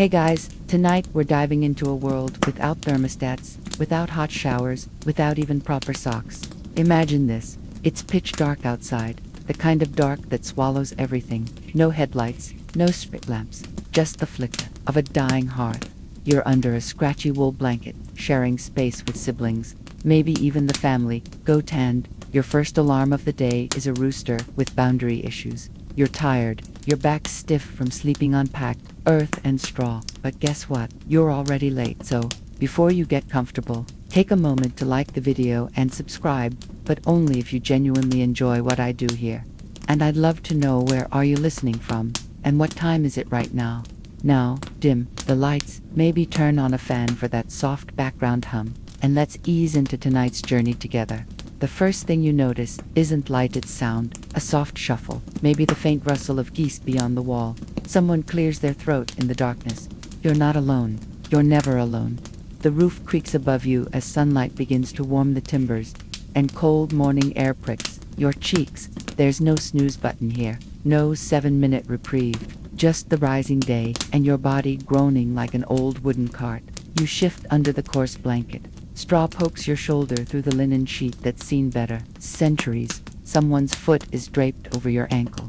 Hey guys, tonight we're diving into a world without thermostats, without hot showers, without even proper socks. Imagine this. It's pitch dark outside, the kind of dark that swallows everything. No headlights, no street lamps, just the flicker of a dying hearth. You're under a scratchy wool blanket, sharing space with siblings, maybe even the family. Go tanned. Your first alarm of the day is a rooster with boundary issues. You're tired, your back stiff from sleeping on packed earth and straw. But guess what? You're already late, so before you get comfortable, take a moment to like the video and subscribe, but only if you genuinely enjoy what I do here. And I'd love to know, where are you listening from, and what time is it right now? Now, dim the lights, maybe turn on a fan for that soft background hum, and let's ease into tonight's journey together. The first thing you notice isn't light, it's sound. A soft shuffle, maybe the faint rustle of geese beyond the wall. Someone clears their throat in the darkness. You're not alone. You're never alone. The roof creaks above you as sunlight begins to warm the timbers, and cold morning air pricks your cheeks. There's no snooze button here, no 7-minute reprieve, just the rising day and your body groaning like an old wooden cart. You shift under the coarse blanket. Straw pokes your shoulder through the linen sheet that's seen better centuries. Someone's foot is draped over your ankle.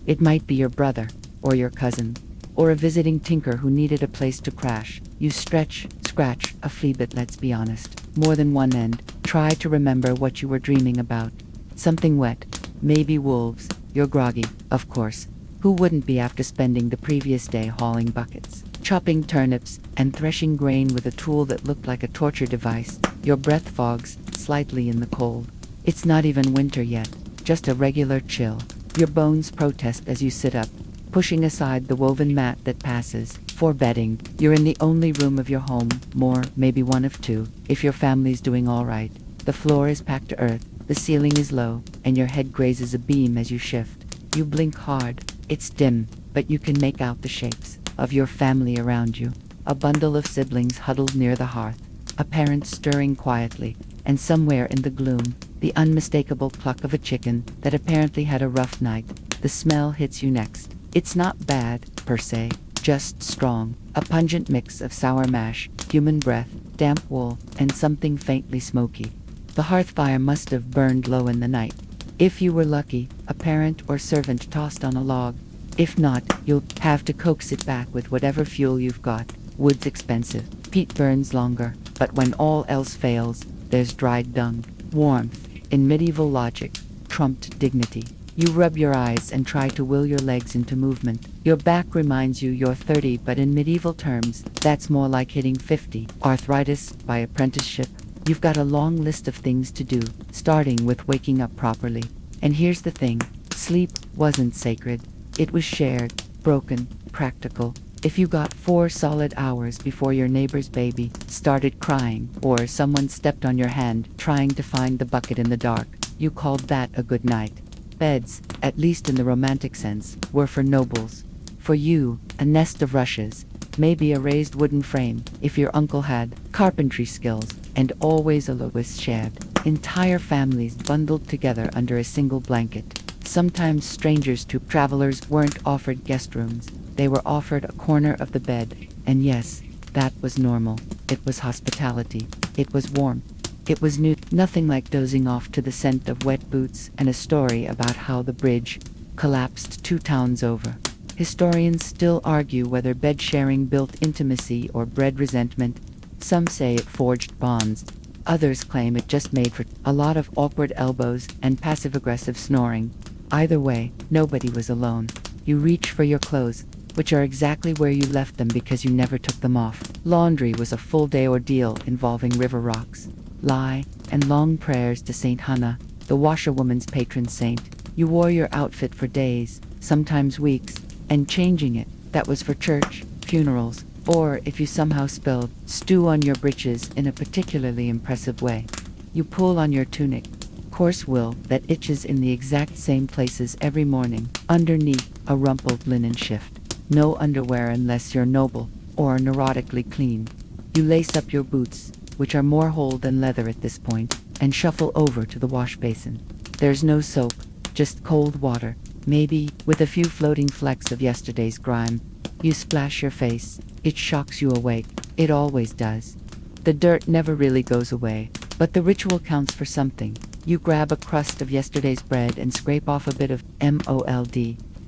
It might be your brother, or your cousin, or a visiting tinker who needed a place to crash. You stretch, scratch a flea bit, let's be honest. More than one end. Try to remember what you were dreaming about. Something wet, maybe wolves. You're groggy, of course. Who wouldn't be after spending the previous day hauling buckets, chopping turnips, and threshing grain with a tool that looked like a torture device? Your breath fogs slightly in the cold. It's not even winter yet, just a regular chill. Your bones protest as you sit up, pushing aside the woven mat that passes for bedding. You're in the only room of your home, more, maybe one of two, if your family's doing all right. The floor is packed to earth, the ceiling is low, and your head grazes a beam as you shift. You blink hard. It's dim, but you can make out the shapes of your family around you. A bundle of siblings huddled near the hearth, a parent stirring quietly, and somewhere in the gloom, the unmistakable cluck of a chicken that apparently had a rough night. The smell hits you next. It's not bad, per se, just strong. A pungent mix of sour mash, human breath, damp wool, and something faintly smoky. The hearth fire must have burned low in the night. If you were lucky, a parent or servant tossed on a log. If not, you'll have to coax it back with whatever fuel you've got. Wood's expensive, peat burns longer, but when all else fails, there's dried dung. Warmth, in medieval logic, trumped dignity. You rub your eyes and try to will your legs into movement. Your back reminds you you're 30, but in medieval terms, that's more like hitting 50. Arthritis, by apprenticeship. You've got a long list of things to do, starting with waking up properly. And here's the thing, sleep wasn't sacred. It was shared, broken, practical. If you got 4 solid hours before your neighbor's baby started crying, or someone stepped on your hand trying to find the bucket in the dark, you called that a good night. Beds, at least in the romantic sense, were for nobles. For you, a nest of rushes, maybe a raised wooden frame, if your uncle had carpentry skills, and always a Lois shared. Entire families bundled together under a single blanket. Sometimes strangers to travelers weren't offered guest rooms. They were offered a corner of the bed. And yes, that was normal. It was hospitality. It was warm. It was new. Nothing like dozing off to the scent of wet boots and a story about how the bridge collapsed 2 towns over. Historians still argue whether bed sharing built intimacy or bred resentment. Some say it forged bonds. Others claim it just made for a lot of awkward elbows and passive-aggressive snoring. Either way, nobody was alone. You reach for your clothes, which are exactly where you left them because you never took them off. Laundry was a full-day ordeal involving river rocks, lye, and long prayers to Saint Hannah, the washerwoman's patron saint. You wore your outfit for days, sometimes weeks, and changing it, that was for church, funerals, or if you somehow spilled stew on your breeches in a particularly impressive way. You pull on your tunic, coarse wool that itches in the exact same places every morning, underneath a rumpled linen shift. No underwear unless you're noble or neurotically clean. You lace up your boots, which are more whole than leather at this point, and shuffle over to the wash basin. There's no soap, just cold water, maybe with a few floating flecks of yesterday's grime. You splash your face. It shocks you awake. It always does. The dirt never really goes away, but the ritual counts for something. You grab a crust of yesterday's bread and scrape off a bit of mold.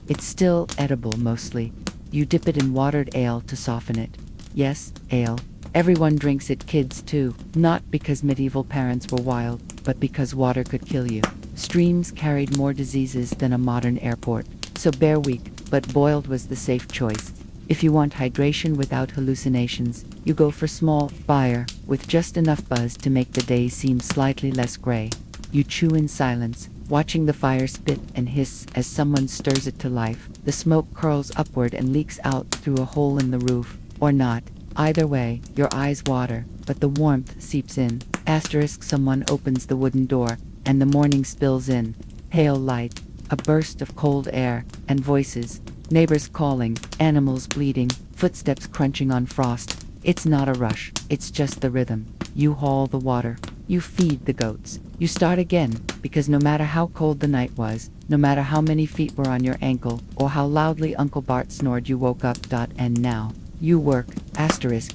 It's still edible mostly. You dip it in watered ale to soften it. Yes, ale. Everyone drinks it, kids too. Not because medieval parents were wild, but because water could kill you. Streams carried more diseases than a modern airport. So bear weak, but boiled was the safe choice. If you want hydration without hallucinations, you go for small fire with just enough buzz to make the day seem slightly less gray. You chew in silence, watching the fire spit and hiss as someone stirs it to life. The smoke curls upward and leaks out through a hole in the roof. Or not. Either way, your eyes water, but the warmth seeps in. Someone opens the wooden door, and the morning spills in. Pale light, a burst of cold air, and voices. Neighbors calling, animals bleating, footsteps crunching on frost. It's not a rush, it's just the rhythm. You haul the water. You feed the goats. You start again, because no matter how cold the night was, no matter how many feet were on your ankle, or how loudly Uncle Bart snored, you woke up. And now, you work.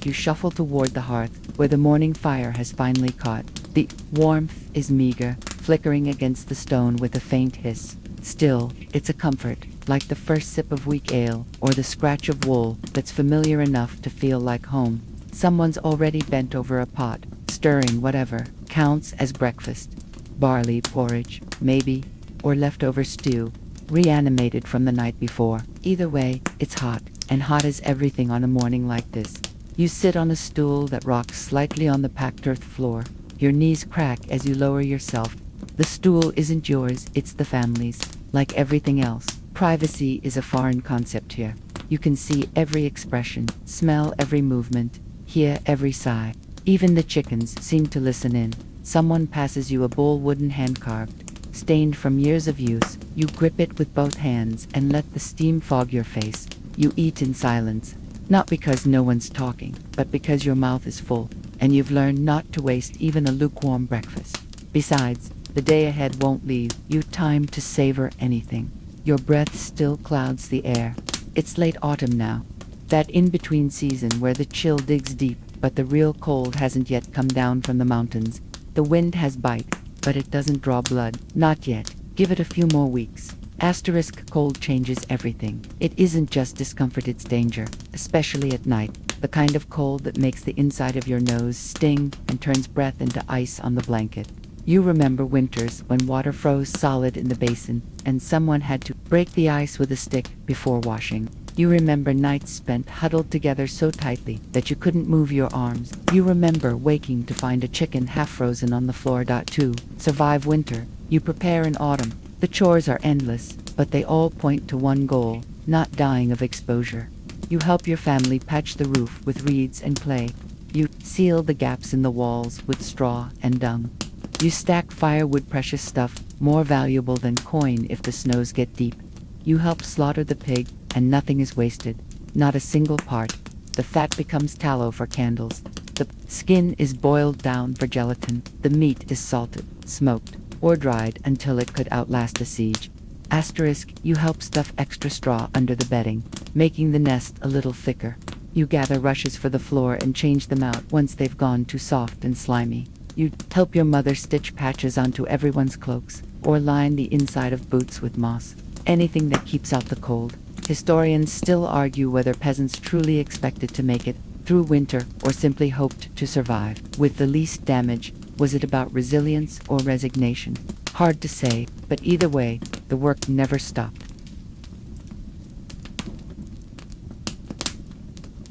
You shuffle toward the hearth, where the morning fire has finally caught. The warmth is meager, flickering against the stone with a faint hiss. Still, it's a comfort, like the first sip of weak ale, or the scratch of wool that's familiar enough to feel like home. Someone's already bent over a pot, stirring whatever counts as breakfast. Barley porridge, maybe, or leftover stew, reanimated from the night before. Either way, it's hot, and hot as everything on a morning like this. You sit on a stool that rocks slightly on the packed earth floor. Your knees crack as you lower yourself. The stool isn't yours, it's the family's. Like everything else, privacy is a foreign concept here. You can see every expression, smell every movement, hear every sigh. Even the chickens seem to listen in. Someone passes you a bowl, wooden hand-carved, stained from years of use. You grip it with both hands and let the steam fog your face. You eat in silence, not because no one's talking, but because your mouth is full, and you've learned not to waste even a lukewarm breakfast. Besides, the day ahead won't leave you time to savor anything. Your breath still clouds the air. It's late autumn now, that in-between season where the chill digs deep, but the real cold hasn't yet come down from the mountains. The wind has bite, but it doesn't draw blood. Not yet. Give it a few more weeks. Cold changes everything. It isn't just discomfort, it's danger, especially at night. The kind of cold that makes the inside of your nose sting and turns breath into ice on the blanket. You remember winters when water froze solid in the basin and someone had to break the ice with a stick before washing. You remember nights spent huddled together so tightly that you couldn't move your arms. You remember waking to find a chicken half frozen on the floor. To survive winter, you prepare in autumn. The chores are endless, but they all point to one goal: not dying of exposure. You help your family patch the roof with reeds and clay. You seal the gaps in the walls with straw and dung. You stack firewood, precious stuff, more valuable than coin if the snows get deep. You help slaughter the pig, and nothing is wasted, not a single part. The fat becomes tallow for candles. The skin is boiled down for gelatin. The meat is salted, smoked, or dried until it could outlast a siege. You help stuff extra straw under the bedding, making the nest a little thicker. You gather rushes for the floor and change them out once they've gone too soft and slimy. You help your mother stitch patches onto everyone's cloaks, or line the inside of boots with moss. Anything that keeps out the cold. Historians still argue whether peasants truly expected to make it through winter or simply hoped to survive with the least damage. Was it about resilience or resignation? Hard to say, but either way, the work never stopped.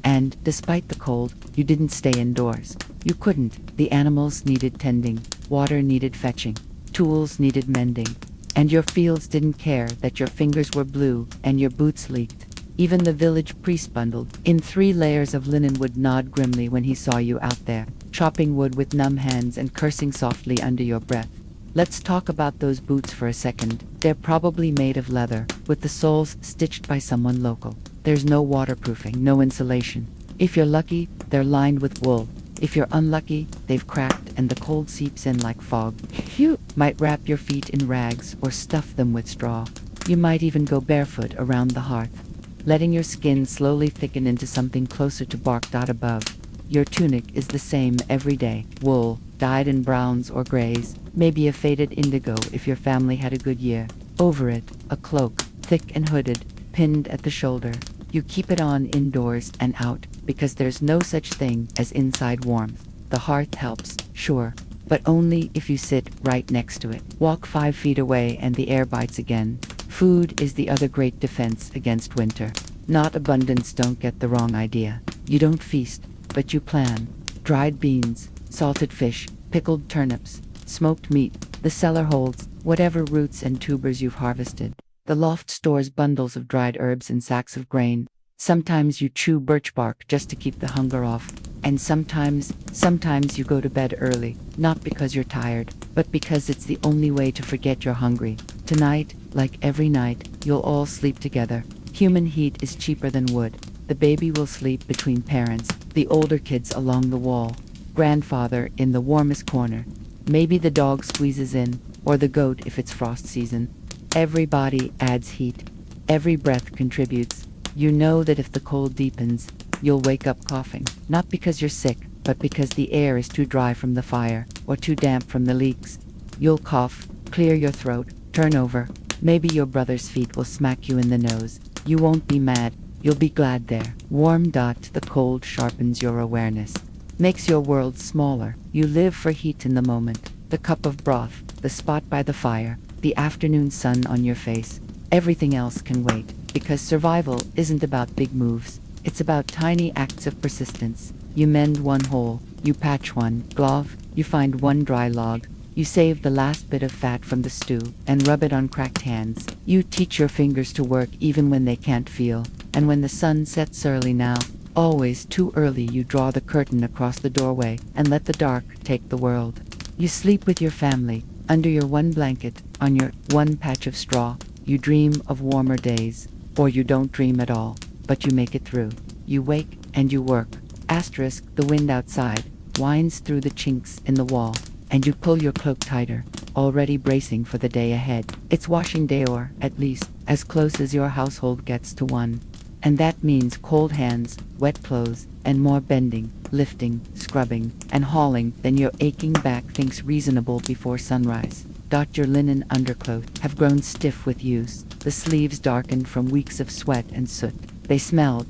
And, despite the cold, you didn't stay indoors. You couldn't. The animals needed tending, water needed fetching, tools needed mending. And your fields didn't care that your fingers were blue and your boots leaked. Even the village priest bundled in 3 layers of linen would nod grimly when he saw you out there, chopping wood with numb hands and cursing softly under your breath. Let's talk about those boots for a second. They're probably made of leather, with the soles stitched by someone local. There's no waterproofing, no insulation. If you're lucky, they're lined with wool. If you're unlucky, they've cracked and the cold seeps in like fog. You might wrap your feet in rags or stuff them with straw. You might even go barefoot around the hearth. letting your skin slowly thicken into something closer to bark. Above. Your tunic is the same every day. Wool, dyed in browns or grays, maybe a faded indigo if your family had a good year. Over it, a cloak, thick and hooded, pinned at the shoulder. You keep it on indoors and out, because there's no such thing as inside warmth. The hearth helps, sure, but only if you sit right next to it. Walk 5 feet away and the air bites again. Food is the other great defense against winter. Not abundance, don't get the wrong idea. You don't feast, but you plan. Dried beans, salted fish, pickled turnips, smoked meat. The cellar holds whatever roots and tubers you've harvested. The loft stores bundles of dried herbs and sacks of grain. Sometimes you chew birch bark just to keep the hunger off. And sometimes you go to bed early, not because you're tired, but because it's the only way to forget you're hungry. Tonight, like every night, you'll all sleep together. Human heat is cheaper than wood. The baby will sleep between parents, the older kids along the wall, grandfather in the warmest corner. Maybe the dog squeezes in, or the goat if it's frost season. Every body adds heat. Every breath contributes. You know that if the cold deepens, you'll wake up coughing. Not because you're sick, but because the air is too dry from the fire, or too damp from the leaks. You'll cough, clear your throat, turn over. Maybe your brother's feet will smack you in the nose. You won't be mad. You'll be glad they're warm. The cold sharpens your awareness, makes your world smaller. You live for heat in the moment. The cup of broth, the spot by the fire, the afternoon sun on your face. Everything else can wait, because survival isn't about big moves. It's about tiny acts of persistence. You mend one hole, you patch one glove, you find one dry log, you save the last bit of fat from the stew and rub it on cracked hands. You teach your fingers to work even when they can't feel. And when the sun sets early now, always too early, you draw the curtain across the doorway and let the dark take the world. You sleep with your family, under your one blanket, on your one patch of straw. You dream of warmer days, or you don't dream at all, but you make it through. You wake and you work. Asterisk, the wind outside winds through the chinks in the wall, and you pull your cloak tighter, already bracing for the day ahead. It's washing day, or, at least, as close as your household gets to one. And that means cold hands, wet clothes, and more bending, lifting, scrubbing, and hauling than your aching back thinks reasonable before sunrise. Your linen underclothes have grown stiff with use, the sleeves darkened from weeks of sweat and soot. They smell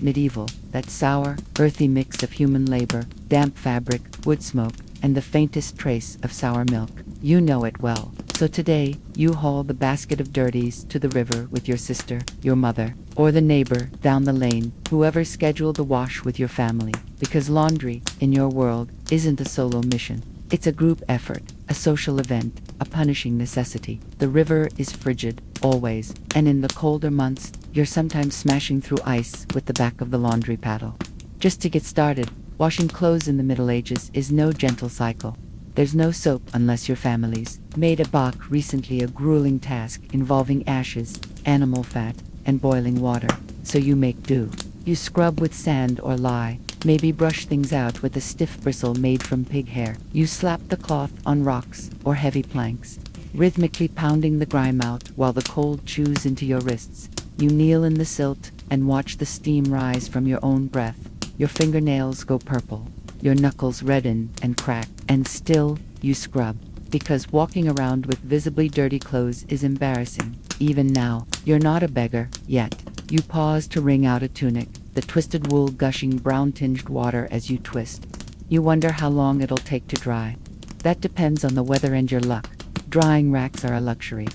medieval, that sour, earthy mix of human labor, damp fabric, wood smoke, and the faintest trace of sour milk. You know it well. So today, you haul the basket of dirties to the river with your sister, your mother, or the neighbor down the lane, whoever scheduled the wash with your family, because laundry, in your world, isn't a solo mission. It's a group effort, a social event, a punishing necessity. The river is frigid, always, and in the colder months, you're sometimes smashing through ice with the back of the laundry paddle. Just to get started, washing clothes in the Middle Ages is no gentle cycle. There's no soap unless your family's made a bach, recently a grueling task involving ashes, animal fat, and boiling water, so you make do. You scrub with sand or lye, maybe brush things out with a stiff bristle made from pig hair. You slap the cloth on rocks or heavy planks, rhythmically pounding the grime out while the cold chews into your wrists. You kneel in the silt and watch the steam rise from your own breath. Your fingernails go purple, your knuckles redden and crack, and still you scrub, because walking around with visibly dirty clothes is embarrassing. Even now, you're not a beggar, yet. You pause to wring out a tunic, the twisted wool gushing brown-tinged water as you twist. You wonder how long it'll take to dry. That depends on the weather and your luck. Drying racks are a luxury.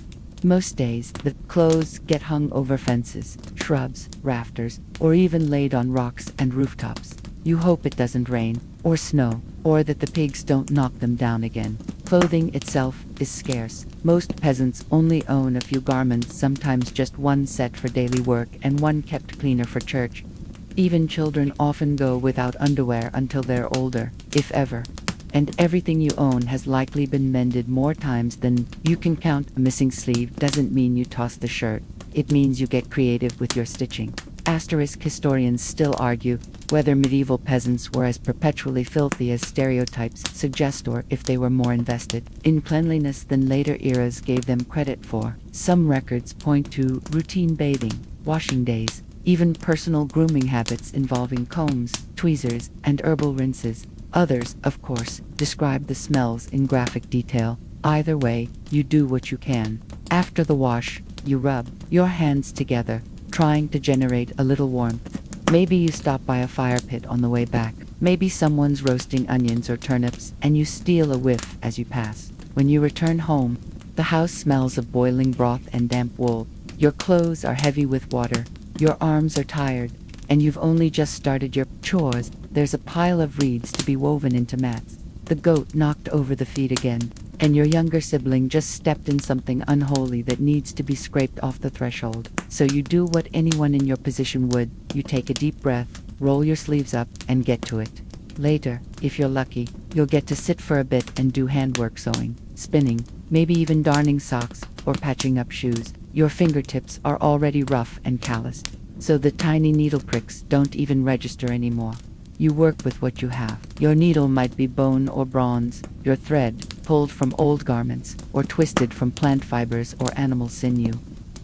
Most days, the clothes get hung over fences, shrubs, rafters, or even laid on rocks and rooftops. You hope it doesn't rain, or snow, or that the pigs don't knock them down again. Clothing itself is scarce. Most peasants only own a few garments, sometimes just one set for daily work and one kept cleaner for church. Even children often go without underwear until they're older, if ever. And everything you own has likely been mended more times than you can count. A missing sleeve doesn't mean you toss the shirt. It means you get creative with your stitching. Asterisk, historians still argue whether medieval peasants were as perpetually filthy as stereotypes suggest, or if they were more invested in cleanliness than later eras gave them credit for. Some records point to routine bathing, washing days, even personal grooming habits involving combs, tweezers, and herbal rinses. Others, of course, describe the smells in graphic detail. Either way, you do what you can. After the wash, you rub your hands together, trying to generate a little warmth. Maybe you stop by a fire pit on the way back. Maybe someone's roasting onions or turnips, and you steal a whiff as you pass. When you return home, the house smells of boiling broth and damp wool. Your clothes are heavy with water. Your arms are tired, and you've only just started your chores. There's a pile of reeds to be woven into mats. The goat knocked over the feed again, and your younger sibling just stepped in something unholy that needs to be scraped off the threshold. So you do what anyone in your position would. You take a deep breath, roll your sleeves up, and get to it. Later, if you're lucky, you'll get to sit for a bit and do handwork, sewing, spinning, maybe even darning socks or patching up shoes. Your fingertips are already rough and calloused, so the tiny needle pricks don't even register anymore. You work with what you have. Your needle might be bone or bronze, your thread pulled from old garments, or twisted from plant fibers or animal sinew.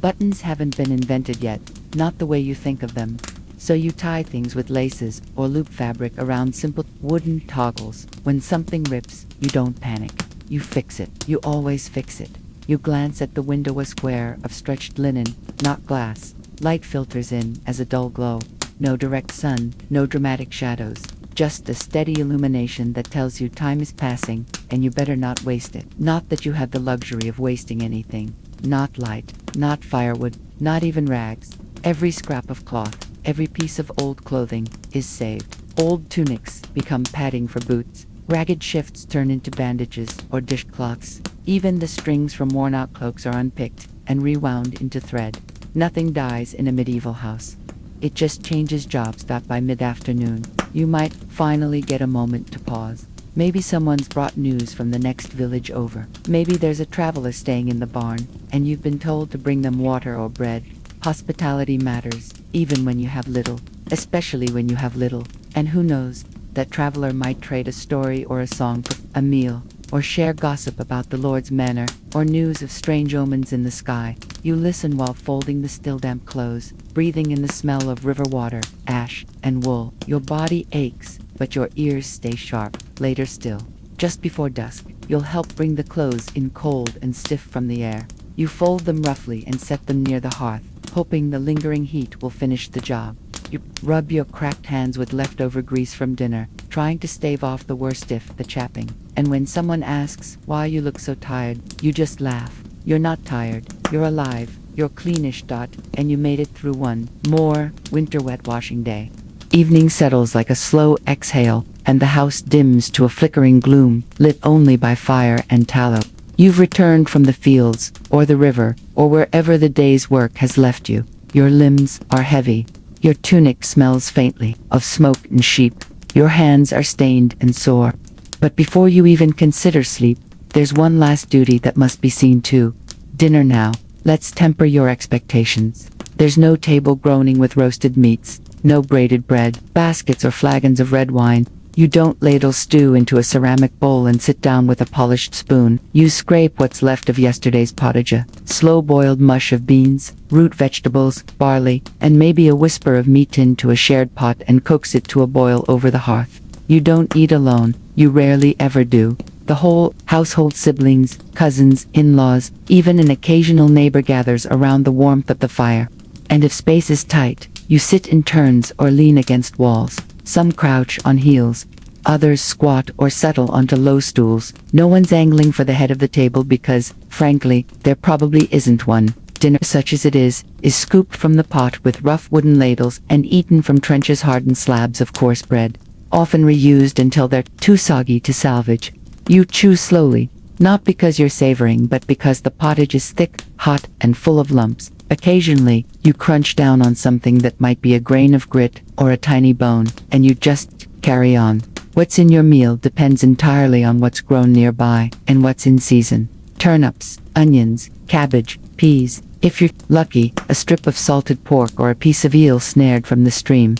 Buttons haven't been invented yet, not the way you think of them. So you tie things with laces or loop fabric around simple wooden toggles. When something rips, you don't panic. You fix it. You always fix it. You glance at the window, a square of stretched linen, not glass. Light filters in as a dull glow. No direct sun, no dramatic shadows. Just a steady illumination that tells you time is passing, and you better not waste it. Not that you have the luxury of wasting anything. Not light, not firewood, not even rags. Every scrap of cloth, every piece of old clothing is saved. Old tunics become padding for boots. Ragged shifts turn into bandages or dishcloths. Even the strings from worn-out cloaks are unpicked and rewound into thread. Nothing dies in a medieval house. It just changes jobs. That by mid-afternoon, you might finally get a moment to pause. Maybe someone's brought news from the next village over. Maybe there's a traveler staying in the barn, and you've been told to bring them water or bread. Hospitality matters, even when you have little, especially when you have little. And who knows, that traveler might trade a story or a song for a meal, or share gossip about the Lord's manor, or news of strange omens in the sky. You listen while folding the still damp clothes, breathing in the smell of river water, ash, and wool. Your body aches, but your ears stay sharp. Later still, just before dusk, you'll help bring the clothes in cold and stiff from the air. You fold them roughly and set them near the hearth, hoping the lingering heat will finish the job. You rub your cracked hands with leftover grease from dinner, trying to stave off the worst the chapping. And when someone asks why you look so tired, you just laugh. You're not tired, you're alive, you're cleanish, and you made it through one more winter wet washing day. Evening settles like a slow exhale, and the house dims to a flickering gloom, lit only by fire and tallow. You've returned from the fields, or the river, or wherever the day's work has left you. Your limbs are heavy. Your tunic smells faintly of smoke and sheep. Your hands are stained and sore. But before you even consider sleep, there's one last duty that must be seen to. Dinner now. Let's temper your expectations. There's no table groaning with roasted meats, no braided bread, baskets or flagons of red wine. You don't ladle stew into a ceramic bowl and sit down with a polished spoon. You scrape what's left of yesterday's pottage, slow-boiled mush of beans, root vegetables, barley, and maybe a whisper of meat into a shared pot and coax it to a boil over the hearth. You don't eat alone. You rarely ever do. The whole household, siblings, cousins, in-laws, even an occasional neighbor gathers around the warmth of the fire. And if space is tight, you sit in turns or lean against walls. Some crouch on heels, others squat or settle onto low stools. No one's angling for the head of the table because, frankly, there probably isn't one. Dinner, such as it is scooped from the pot with rough wooden ladles and eaten from trenches hardened slabs of coarse bread, often reused until they're too soggy to salvage. You chew slowly, not because you're savoring but because the pottage is thick, hot, and full of lumps. Occasionally, you crunch down on something that might be a grain of grit or a tiny bone, and you just carry on. What's in your meal depends entirely on what's grown nearby and what's in season. Turnips, onions, cabbage, peas, if you're lucky, a strip of salted pork or a piece of eel snared from the stream.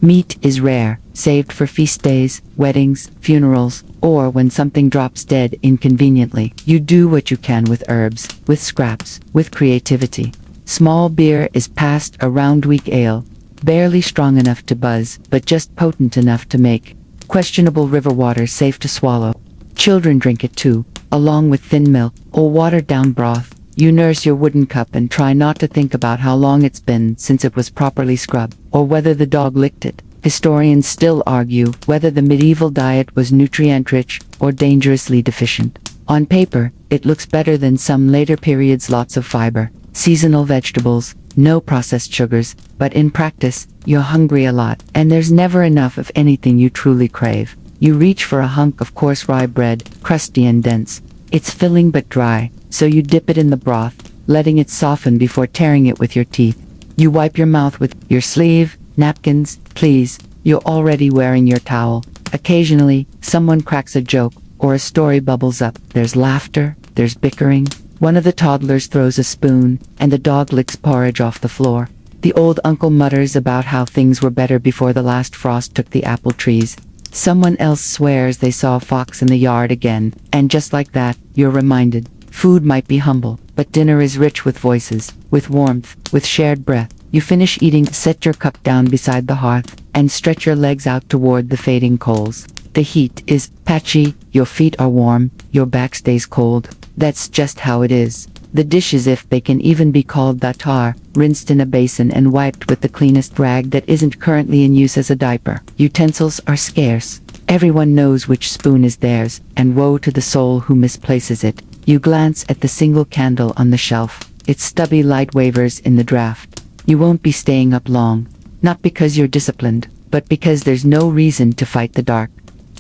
Meat is rare, saved for feast days, weddings, funerals, or when something drops dead inconveniently. You do what you can with herbs, with scraps, with creativity. Small beer is passed around, weak ale, barely strong enough to buzz, but just potent enough to make questionable river water safe to swallow. Children drink it too, along with thin milk or watered-down broth. You nurse your wooden cup and try not to think about how long it's been since it was properly scrubbed, or whether the dog licked it. Historians still argue whether the medieval diet was nutrient-rich or dangerously deficient. On paper, it looks better than some later periods, lots of fiber, seasonal vegetables, no processed sugars, but in practice, you're hungry a lot, and there's never enough of anything you truly crave. You reach for a hunk of coarse rye bread, crusty and dense. It's filling but dry, so you dip it in the broth, letting it soften before tearing it with your teeth. You wipe your mouth with your sleeve. Napkins, please. You're already wearing your towel. Occasionally, someone cracks a joke, or a story bubbles up. There's laughter, there's bickering. One of the toddlers throws a spoon, and the dog licks porridge off the floor. The old uncle mutters about how things were better before the last frost took the apple trees. Someone else swears they saw a fox in the yard again, and just like that, you're reminded. Food might be humble, but dinner is rich with voices, with warmth, with shared breath. You finish eating, set your cup down beside the hearth, and stretch your legs out toward the fading coals. The heat is patchy, your feet are warm, your back stays cold. That's just how it is. The dishes, if they can even be called that, are rinsed in a basin and wiped with the cleanest rag that isn't currently in use as a diaper. Utensils are scarce. Everyone knows which spoon is theirs, and woe to the soul who misplaces it. You glance at the single candle on the shelf. Its stubby light wavers in the draft. You won't be staying up long. Not because you're disciplined, but because there's no reason to fight the dark.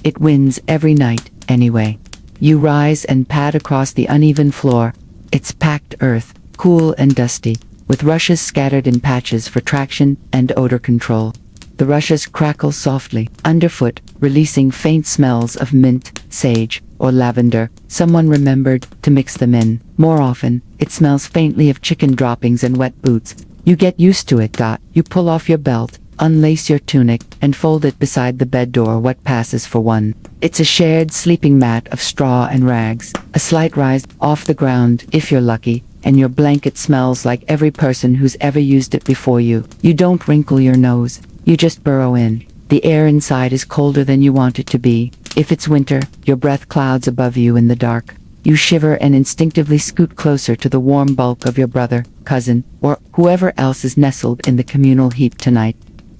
It wins every night, anyway. You rise and pad across the uneven floor. It's packed earth, cool and dusty, with rushes scattered in patches for traction and odor control. The rushes crackle softly, underfoot, releasing faint smells of mint, sage, or lavender. Someone remembered to mix them in. More often, it smells faintly of chicken droppings and wet boots. You get used to it. You pull off your belt, unlace your tunic, and fold it beside the bed door. What passes for one? It's a shared sleeping mat of straw and rags, a slight rise off the ground, if you're lucky, and your blanket smells like every person who's ever used it before you. You don't wrinkle your nose, you just burrow in. The air inside is colder than you want it to be. If it's winter, your breath clouds above you in the dark. You shiver and instinctively scoot closer to the warm bulk of your brother, cousin, or whoever else is nestled in the communal heap tonight.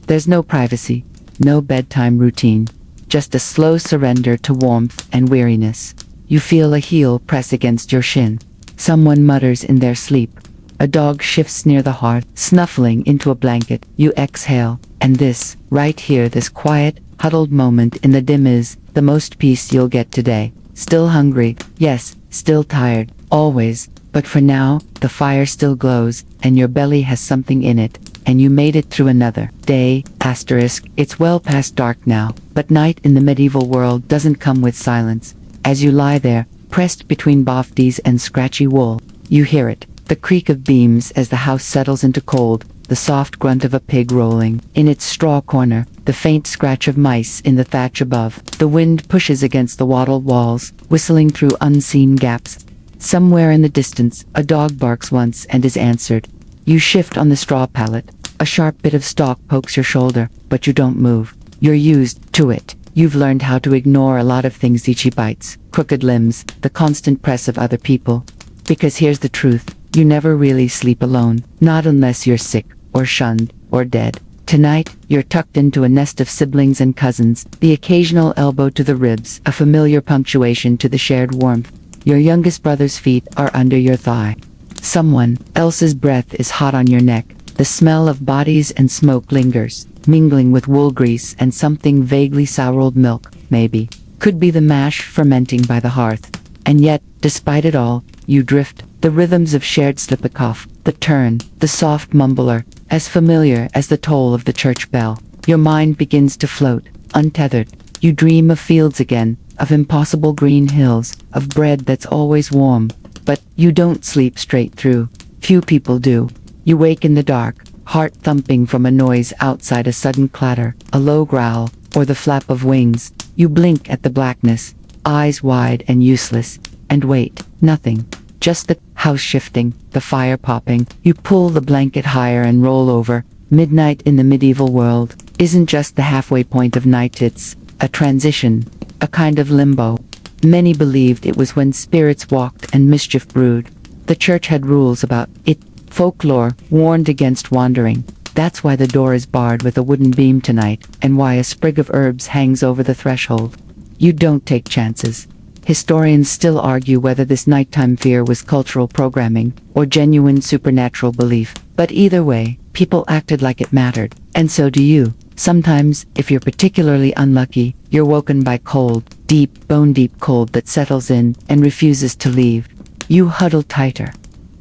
There's no privacy, no bedtime routine, just a slow surrender to warmth and weariness. You feel a heel press against your shin. Someone mutters in their sleep. A dog shifts near the hearth, snuffling into a blanket. You exhale, and this, right here, this quiet, huddled moment in the dim is the most peace you'll get today. Still hungry, yes, still tired, always, but for now, the fire still glows, and your belly has something in it, and you made it through another day, asterisk. It's well past dark now, but night in the medieval world doesn't come with silence. As you lie there, pressed between bafties and scratchy wool, you hear it, the creak of beams as the house settles into cold, the soft grunt of a pig rolling in its straw corner, the faint scratch of mice in the thatch above. The wind pushes against the wattled walls, whistling through unseen gaps. Somewhere in the distance, a dog barks once and is answered. You shift on the straw pallet. A sharp bit of stalk pokes your shoulder, but you don't move. You're used to it. You've learned how to ignore a lot of things: itchy bites, crooked limbs, the constant press of other people. Because here's the truth. You never really sleep alone, not unless you're sick, or shunned, or dead. Tonight, you're tucked into a nest of siblings and cousins, the occasional elbow to the ribs, a familiar punctuation to the shared warmth. Your youngest brother's feet are under your thigh. Someone else's breath is hot on your neck. The smell of bodies and smoke lingers, mingling with wool grease and something vaguely sour-old milk, maybe. Could be the mash fermenting by the hearth. And yet, despite it all, you drift. The rhythms of shared slip a cough, the turn, the soft mumbler, as familiar as the toll of the church bell. Your mind begins to float, untethered. You dream of fields again, of impossible green hills, of bread that's always warm. But you don't sleep straight through. Few people do. You wake in the dark, heart thumping from a noise outside, a sudden clatter, a low growl, or the flap of wings. You blink at the blackness, eyes wide and useless, and wait. Nothing. Just the house shifting, the fire popping. You pull the blanket higher and roll over. Midnight in the medieval world isn't just the halfway point of night, it's a transition, a kind of limbo. Many believed it was when spirits walked and mischief brewed. The church had rules about it. Folklore warned against wandering. That's why the door is barred with a wooden beam tonight, and why a sprig of herbs hangs over the threshold. You don't take chances. Historians still argue whether this nighttime fear was cultural programming or genuine supernatural belief. But either way, people acted like it mattered, and so do you. Sometimes, if you're particularly unlucky, you're woken by cold, deep, bone-deep cold that settles in and refuses to leave. You huddle tighter.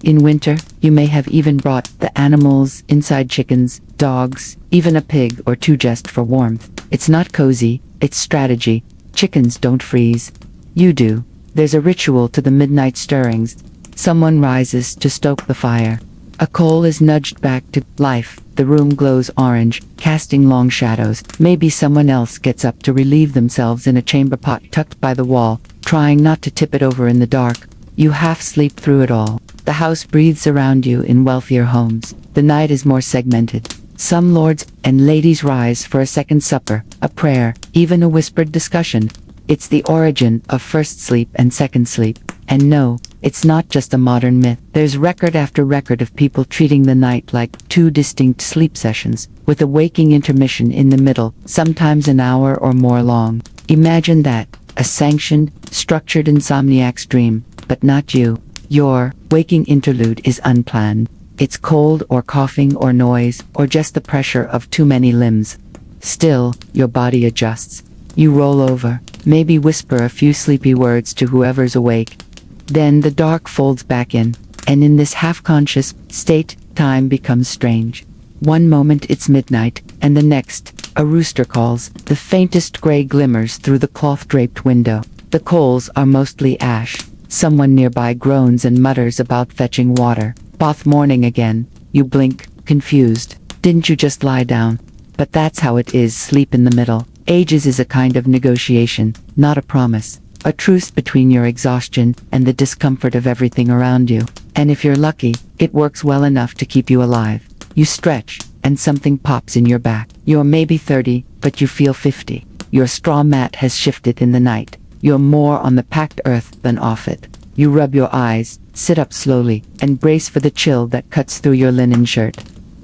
In winter, you may have even brought the animals inside: chickens, dogs, even a pig or two just for warmth. It's not cozy, it's strategy. Chickens don't freeze. You do. There's a ritual to the midnight stirrings. Someone rises to stoke the fire. A coal is nudged back to life. The room glows orange, casting long shadows. Maybe someone else gets up to relieve themselves in a chamber pot tucked by the wall, trying not to tip it over in the dark. You half sleep through it all. The house breathes around you in wealthier homes. The night is more segmented. Some lords and ladies rise for a second supper, a prayer, even a whispered discussion. It's the origin of first sleep and second sleep. And no, it's not just a modern myth. There's record after record of people treating the night like two distinct sleep sessions, with a waking intermission in the middle, sometimes an hour or more long. Imagine that, a sanctioned, structured insomniac's dream, but not you. Your waking interlude is unplanned. It's cold or coughing or noise or just the pressure of too many limbs. Still, your body adjusts. You roll over, maybe whisper a few sleepy words to whoever's awake. Then the dark folds back in, and in this half-conscious state, time becomes strange. One moment it's midnight, and the next, a rooster calls. The faintest gray glimmers through the cloth-draped window. The coals are mostly ash. Someone nearby groans and mutters about fetching water. Both morning again. You blink, confused. Didn't you just lie down? But that's how it is, sleep in the middle. Ages is a kind of negotiation, not a promise. A truce between your exhaustion and the discomfort of everything around you. And if you're lucky, it works well enough to keep you alive. You stretch, and something pops in your back. You're maybe 30, but you feel 50. Your straw mat has shifted in the night. You're more on the packed earth than off it. You rub your eyes, sit up slowly, and brace for the chill that cuts through your linen shirt.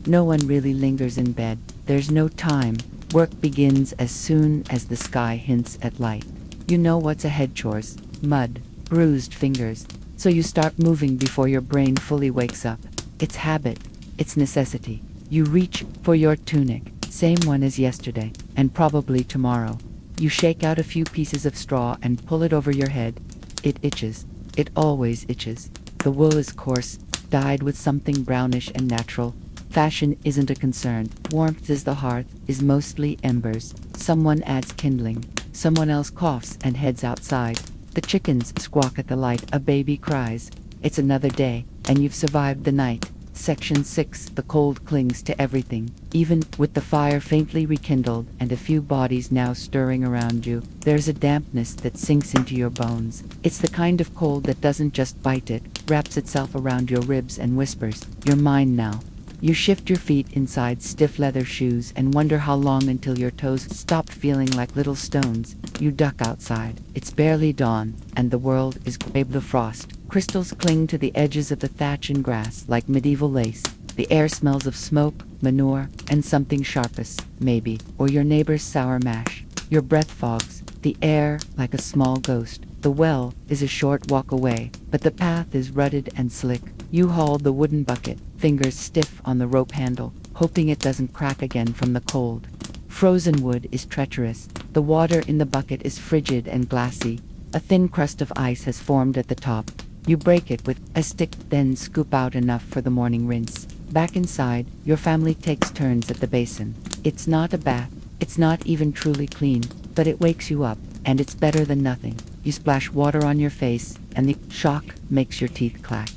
No one really lingers in bed. There's no time. Work begins as soon as the sky hints at light. You know what's ahead: chores, mud, bruised fingers. So you start moving before your brain fully wakes up. It's habit. It's necessity. You reach for your tunic, same one as yesterday, and probably tomorrow. You shake out a few pieces of straw and pull it over your head. It itches. It always itches. The wool is coarse, dyed with something brownish and natural. Fashion isn't a concern. Warmth is the hearth, is mostly embers. Someone adds kindling. Someone else coughs and heads outside. The chickens squawk at the light. A baby cries. It's another day, and you've survived the night. Section 6. The cold clings to everything. Even with the fire faintly rekindled and a few bodies now stirring around you, there's a dampness that sinks into your bones. It's the kind of cold that doesn't just bite, it wraps itself around your ribs and whispers, "You're mine now." You shift your feet inside stiff leather shoes and wonder how long until your toes stop feeling like little stones. You duck outside. It's barely dawn, and the world is gray blue frost. Crystals cling to the edges of the thatch and grass like medieval lace. The air smells of smoke, manure, and something sharpest, maybe, or your neighbor's sour mash. Your breath fogs, the air like a small ghost. The well is a short walk away, but the path is rutted and slick. You haul the wooden bucket, fingers stiff on the rope handle, hoping it doesn't crack again from the cold. Frozen wood is treacherous. The water in the bucket is frigid and glassy. A thin crust of ice has formed at the top. You break it with a stick, then scoop out enough for the morning rinse. Back inside, your family takes turns at the basin. It's not a bath. It's not even truly clean, but it wakes you up, and it's better than nothing. You splash water on your face, and the shock makes your teeth clack.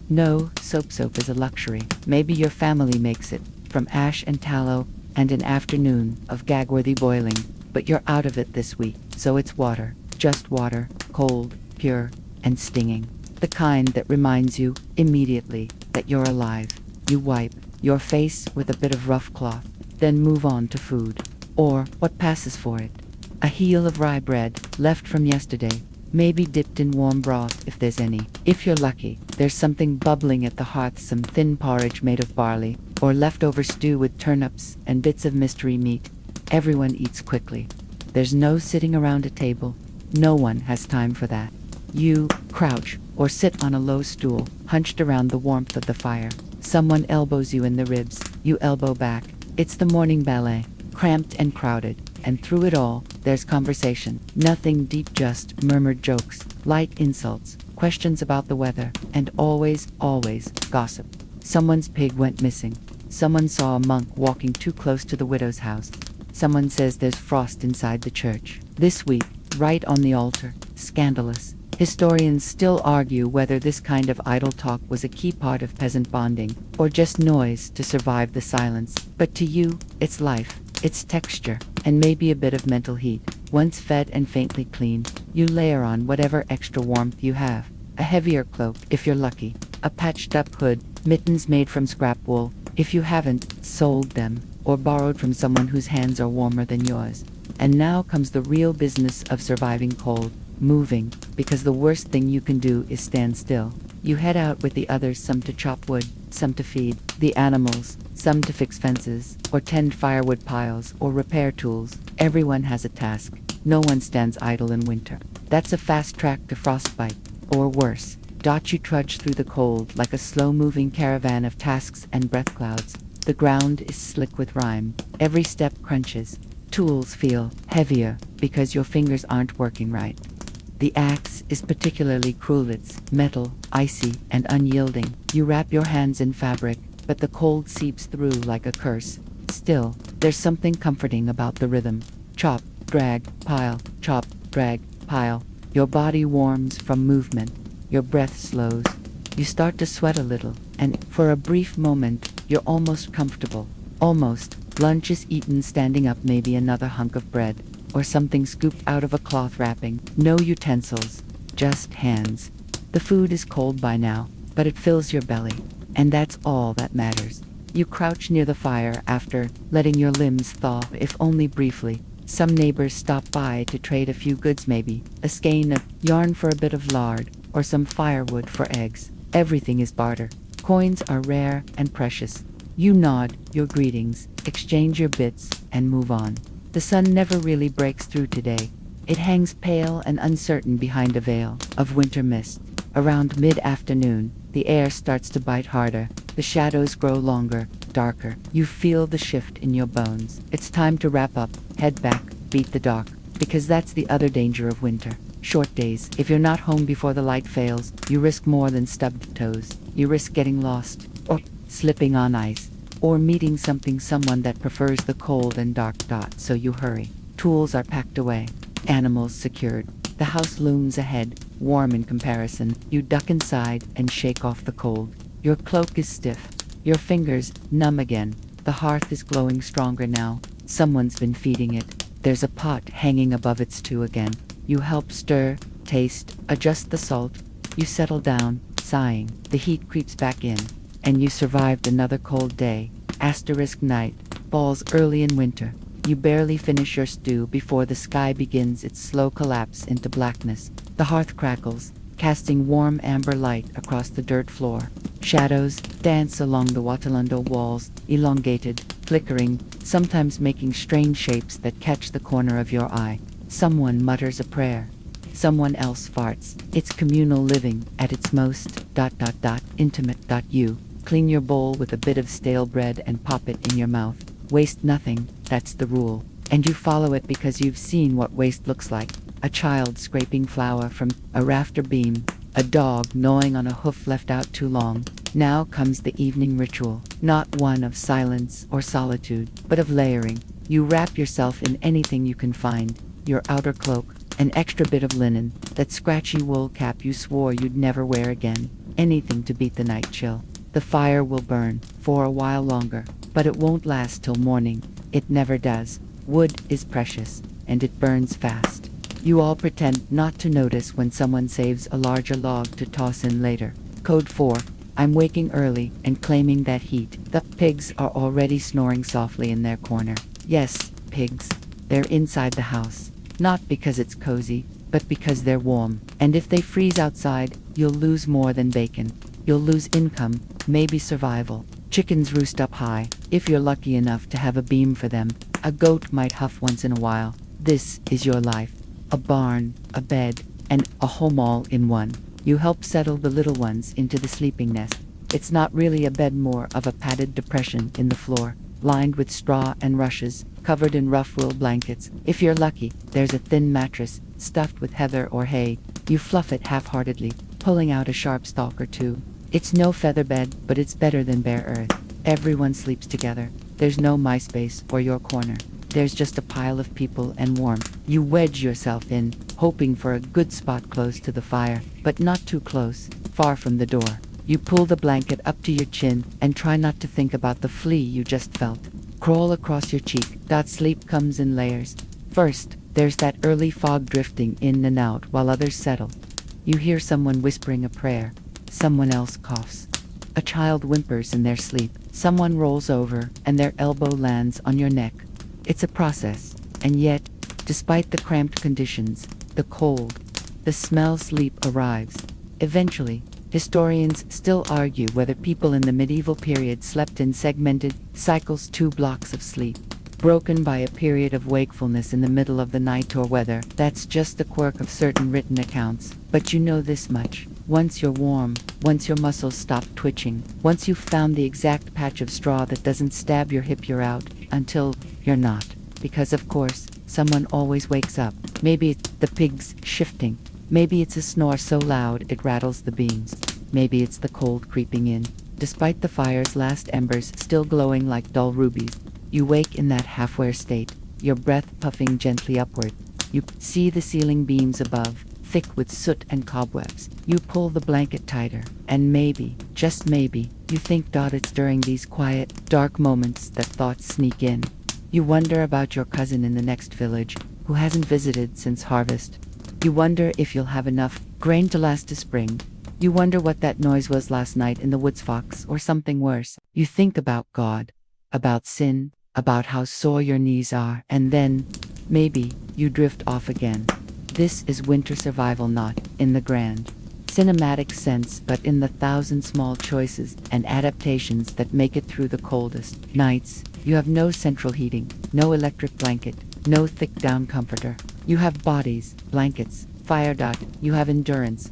No, soap is a luxury. Maybe your family makes it, from ash and tallow, and an afternoon of gag-worthy boiling. But you're out of it this week, so it's water. Just water, cold, pure, and stinging. the kind that reminds you, immediately, that you're alive. You wipe your face with a bit of rough cloth, then move on to food. Or what passes for it. A heel of rye bread, left from yesterday, maybe dipped in warm broth if there's any. If you're lucky, there's something bubbling at the hearth, some thin porridge made of barley, or leftover stew with turnips and bits of mystery meat. Everyone eats quickly. There's no sitting around a table. No one has time for that. You crouch or sit on a low stool, hunched around the warmth of the fire. Someone elbows you in the ribs. You elbow back. It's the morning ballet, cramped and crowded. And through it all, there's conversation. Nothing deep, just murmured jokes, light insults, questions about the weather, and always, always, gossip. Someone's pig went missing. Someone saw a monk walking too close to the widow's house. Someone says there's frost inside the church. This week, right on the altar, scandalous. Historians still argue whether this kind of idle talk was a key part of peasant bonding, or just noise to survive the silence. But to you, it's life. Its texture, and maybe a bit of mental heat. Once fed and faintly clean, you layer on whatever extra warmth you have. A heavier cloak, if you're lucky. A patched-up hood, mittens made from scrap wool, if you haven't sold them, or borrowed from someone whose hands are warmer than yours. And now comes the real business of surviving cold. Moving, because the worst thing you can do is stand still. You head out with the others, some to chop wood, some to feed the animals, some to fix fences, or tend firewood piles, or repair tools. Everyone has a task. No one stands idle in winter. That's a fast track to frostbite, or worse. You trudge through the cold like a slow-moving caravan of tasks and breath clouds. The ground is slick with rime. Every step crunches. Tools feel heavier because your fingers aren't working right. The axe is particularly cruel. It's metal, icy, and unyielding. You wrap your hands in fabric, but the cold seeps through like a curse. Still, there's something comforting about the rhythm. Chop, drag, pile, chop, drag, pile. Your body warms from movement. Your breath slows. You start to sweat a little, and for a brief moment, you're almost comfortable. Almost. Lunch is eaten standing up, maybe another hunk of bread, or something scooped out of a cloth wrapping. No utensils, just hands. The food is cold by now, but it fills your belly, and that's all that matters. You crouch near the fire after letting your limbs thaw, if only briefly. Some neighbors stop by to trade a few goods, maybe a skein of yarn for a bit of lard, or some firewood for eggs. Everything is barter. Coins are rare and precious. You nod your greetings, exchange your bits, and move on. The sun never really breaks through today. It hangs pale and uncertain behind a veil of winter mist. Around mid-afternoon, the air starts to bite harder. The shadows grow longer, darker. You feel the shift in your bones. It's time to wrap up, head back, beat the dock. Because that's the other danger of winter. Short days. If you're not home before the light fails, you risk more than stubbed toes. You risk getting lost, or slipping on ice, or meeting someone that prefers the cold and dark. So you hurry. Tools are packed away. Animals secured. The house looms ahead, warm in comparison. You duck inside and shake off the cold. Your cloak is stiff. Your fingers numb again. The hearth is glowing stronger now. Someone's been feeding it. There's a pot hanging above its stew again. You help stir, taste, adjust the salt. You settle down, sighing. The heat creeps back in. And you survived another cold day. Night falls early in winter. You barely finish your stew before the sky begins its slow collapse into blackness. The hearth crackles, casting warm amber light across the dirt floor. Shadows dance along the Watalundo walls, elongated, flickering, sometimes making strange shapes that catch the corner of your eye. Someone mutters a prayer. Someone else farts. It's communal living at its most intimate. You clean your bowl with a bit of stale bread and pop it in your mouth. Waste nothing, that's the rule. And you follow it because you've seen what waste looks like. A child scraping flour from a rafter beam. A dog gnawing on a hoof left out too long. Now comes the evening ritual. Not one of silence or solitude, but of layering. You wrap yourself in anything you can find. Your outer cloak, an extra bit of linen, that scratchy wool cap you swore you'd never wear again. Anything to beat the night chill. The fire will burn for a while longer, but it won't last till morning. It never does. Wood is precious, and it burns fast. You all pretend not to notice when someone saves a larger log to toss in later. Code 4. I'm waking early and claiming that heat. The pigs are already snoring softly in their corner. Yes, pigs. They're inside the house. Not because it's cozy, but because they're warm. And if they freeze outside, you'll lose more than bacon. You'll lose income, maybe survival. Chickens roost up high, if you're lucky enough to have a beam for them. A goat might huff once in a while. This is your life. A barn, a bed, and a home all in one. You help settle the little ones into the sleeping nest. It's not really a bed, more of a padded depression in the floor, lined with straw and rushes, covered in rough wool blankets. If you're lucky, there's a thin mattress, stuffed with heather or hay. You fluff it half-heartedly, pulling out a sharp stalk or two. It's no feather bed, but it's better than bare earth. Everyone sleeps together. There's no MySpace or your corner. There's just a pile of people and warmth. You wedge yourself in, hoping for a good spot close to the fire, but not too close, far from the door. You pull the blanket up to your chin and try not to think about the flea you just felt crawl across your cheek. That sleep comes in layers. First, there's that early fog drifting in and out while others settle. You hear someone whispering a prayer. Someone else coughs. A child whimpers in their sleep. Someone rolls over and their elbow lands on your neck. It's a process, and yet, despite the cramped conditions, the cold, the smell, sleep arrives. Eventually, historians still argue whether people in the medieval period slept in segmented cycles, 2 blocks of sleep, broken by a period of wakefulness in the middle of the night, or whether that's just the quirk of certain written accounts. But you know this much. Once you're warm, once your muscles stop twitching, once you've found the exact patch of straw that doesn't stab your hip, you're out, until you're not. Because of course, someone always wakes up. Maybe it's the pigs shifting. Maybe it's a snore so loud it rattles the beams. Maybe it's the cold creeping in. Despite the fire's last embers still glowing like dull rubies, you wake in that halfware state, your breath puffing gently upward. You see the ceiling beams above, thick with soot and cobwebs. You pull the blanket tighter, and maybe, just maybe, you think it's during these quiet, dark moments that thoughts sneak in. You wonder about your cousin in the next village, who hasn't visited since harvest. You wonder if you'll have enough grain to last a spring. You wonder what that noise was last night in the woods, fox or something worse. You think about God, about sin, about how sore your knees are, and then, maybe, you drift off again. This is winter survival, not in the grand, cinematic sense, but in the 1,000 small choices and adaptations that make it through the coldest nights. You have no central heating, no electric blanket, no thick down comforter. You have bodies, blankets, fire. You have endurance.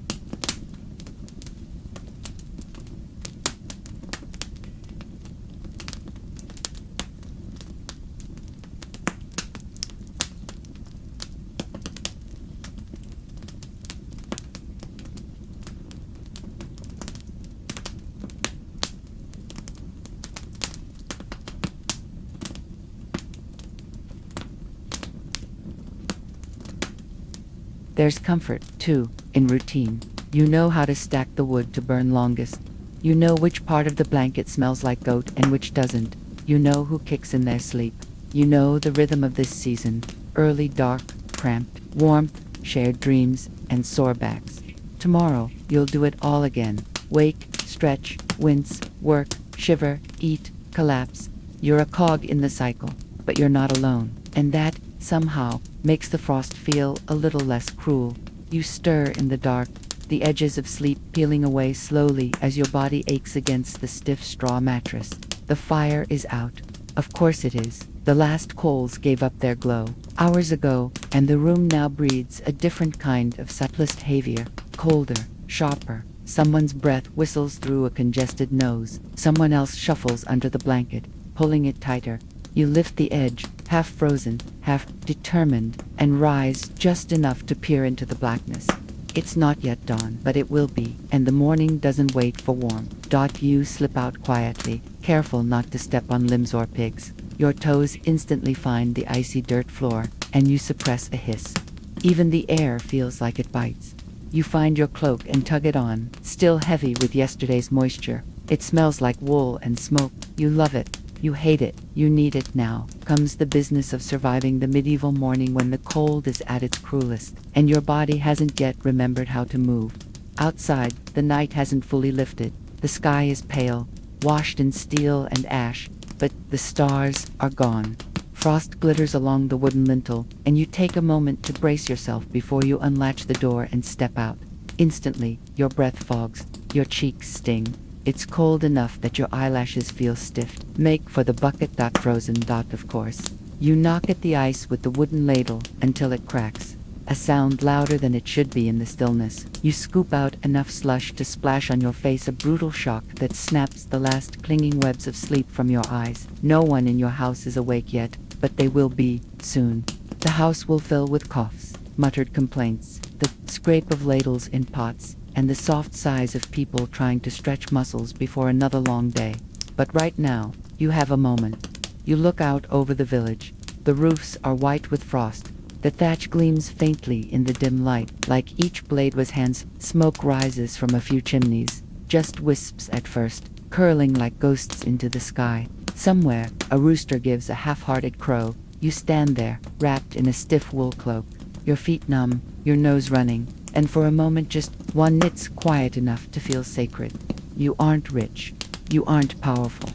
There's comfort, too, in routine. You know how to stack the wood to burn longest. You know which part of the blanket smells like goat and which doesn't. You know who kicks in their sleep. You know the rhythm of this season. Early, dark, cramped, warmth, shared dreams, and sore backs. Tomorrow, you'll do it all again. Wake, stretch, wince, work, shiver, eat, collapse. You're a cog in the cycle, but you're not alone. And that, somehow, makes the frost feel a little less cruel. You stir in the dark, the edges of sleep peeling away slowly as your body aches against the stiff straw mattress. The fire is out. Of course it is. The last coals gave up their glow hours ago, and the room now breathes a different kind of simplest behavior, colder, sharper. Someone's breath whistles through a congested nose. Someone else shuffles under the blanket, pulling it tighter. You lift the edge, half frozen, half determined, and rise just enough to peer into the blackness. It's not yet dawn, but it will be, and the morning doesn't wait for warmth. You slip out quietly, careful not to step on limbs or pigs. Your toes instantly find the icy dirt floor, and you suppress a hiss. Even the air feels like it bites. You find your cloak and tug it on, still heavy with yesterday's moisture. It smells like wool and smoke. You love it. You hate it, you need it. Now comes the business of surviving the medieval morning when the cold is at its cruelest, and your body hasn't yet remembered how to move. Outside, the night hasn't fully lifted. The sky is pale, washed in steel and ash, but the stars are gone. Frost glitters along the wooden lintel, and you take a moment to brace yourself before you unlatch the door and step out. Instantly, your breath fogs, your cheeks sting. It's cold enough that your eyelashes feel stiff. Make for the bucket. Frozen. Of course. You knock at the ice with the wooden ladle until it cracks. A sound louder than it should be in the stillness. You scoop out enough slush to splash on your face, a brutal shock that snaps the last clinging webs of sleep from your eyes. No one in your house is awake yet, but they will be soon. The house will fill with coughs, muttered complaints, the scrape of ladles in pots, and the soft sighs of people trying to stretch muscles before another long day. But right now, you have a moment. You look out over the village. The roofs are white with frost. The thatch gleams faintly in the dim light, like each blade was hands. Smoke rises from a few chimneys, just wisps at first, curling like ghosts into the sky. Somewhere, a rooster gives a half-hearted crow. You stand there, wrapped in a stiff wool cloak, your feet numb, your nose running, and for a moment just one, it's quiet enough to feel sacred. You aren't rich. You aren't powerful.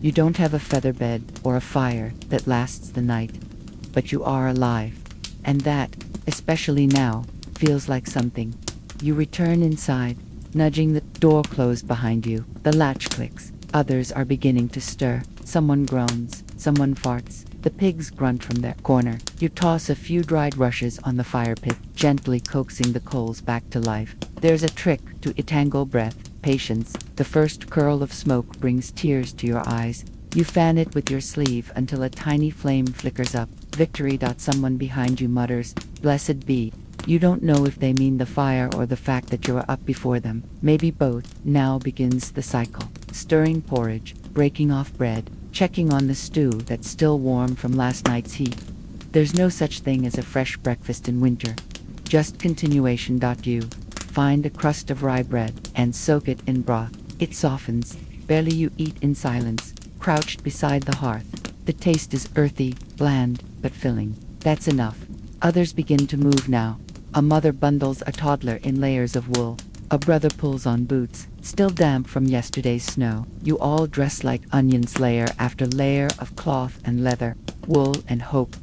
You don't have a feather bed or a fire that lasts the night. But you are alive. And that, especially now, feels like something. You return inside, nudging the door closed behind you. The latch clicks. Others are beginning to stir. Someone groans. Someone farts. The pigs grunt from their corner. You toss a few dried rushes on the fire pit, gently coaxing the coals back to life. There's a trick to entangle breath, patience. The first curl of smoke brings tears to your eyes. You fan it with your sleeve until a tiny flame flickers up. Victory. Someone behind you mutters, "Blessed be." You don't know if they mean the fire or the fact that you are up before them. Maybe both. Now begins the cycle. Stirring porridge, breaking off bread, checking on the stew that's still warm from last night's heat. There's no such thing as a fresh breakfast in winter. Just continuation. You find a crust of rye bread and soak it in broth. It softens. Barely. You eat in silence, crouched beside the hearth. The taste is earthy, bland, but filling. That's enough. Others begin to move now. A mother bundles a toddler in layers of wool. A brother pulls on boots, still damp from yesterday's snow. You all dress like onions, layer after layer of cloth and leather, wool and hope.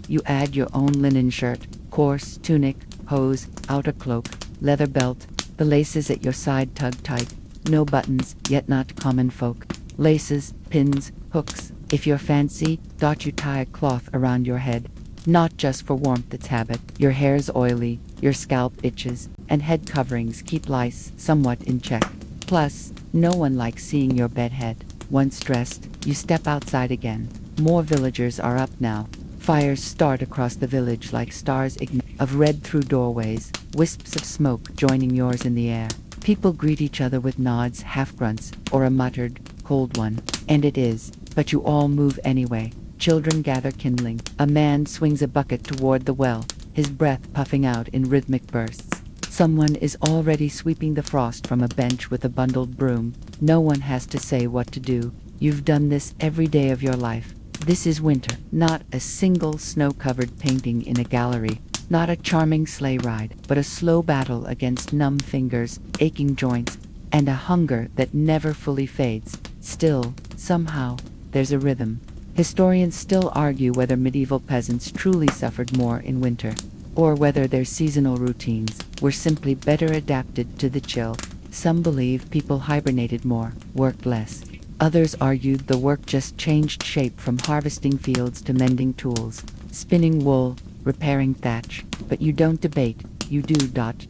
You add your own linen shirt, coarse tunic, hose, outer cloak, leather belt, the laces at your side tug tight. No buttons, yet not common folk. Laces, pins, hooks. If you're fancy, you tie a cloth around your head. Not just for warmth, it's habit. Your hair's oily, your scalp itches, and head coverings keep lice somewhat in check. Plus, no one likes seeing your bedhead. Once dressed, you step outside again. More villagers are up now. Fires start across the village like stars of red through doorways, wisps of smoke joining yours in the air. People greet each other with nods, half-grunts, or a muttered, cold one. And it is. But you all move anyway. Children gather kindling. A man swings a bucket toward the well, his breath puffing out in rhythmic bursts. Someone is already sweeping the frost from a bench with a bundled broom. No one has to say what to do. You've done this every day of your life. This is winter. Not a single snow-covered painting in a gallery. Not a charming sleigh ride, but a slow battle against numb fingers, aching joints, and a hunger that never fully fades. Still, somehow, there's a rhythm. Historians still argue whether medieval peasants truly suffered more in winter, or whether their seasonal routines were simply better adapted to the chill. Some believe people hibernated more, worked less. Others argued the work just changed shape from harvesting fields to mending tools, spinning wool, repairing thatch. But you don't debate, you do.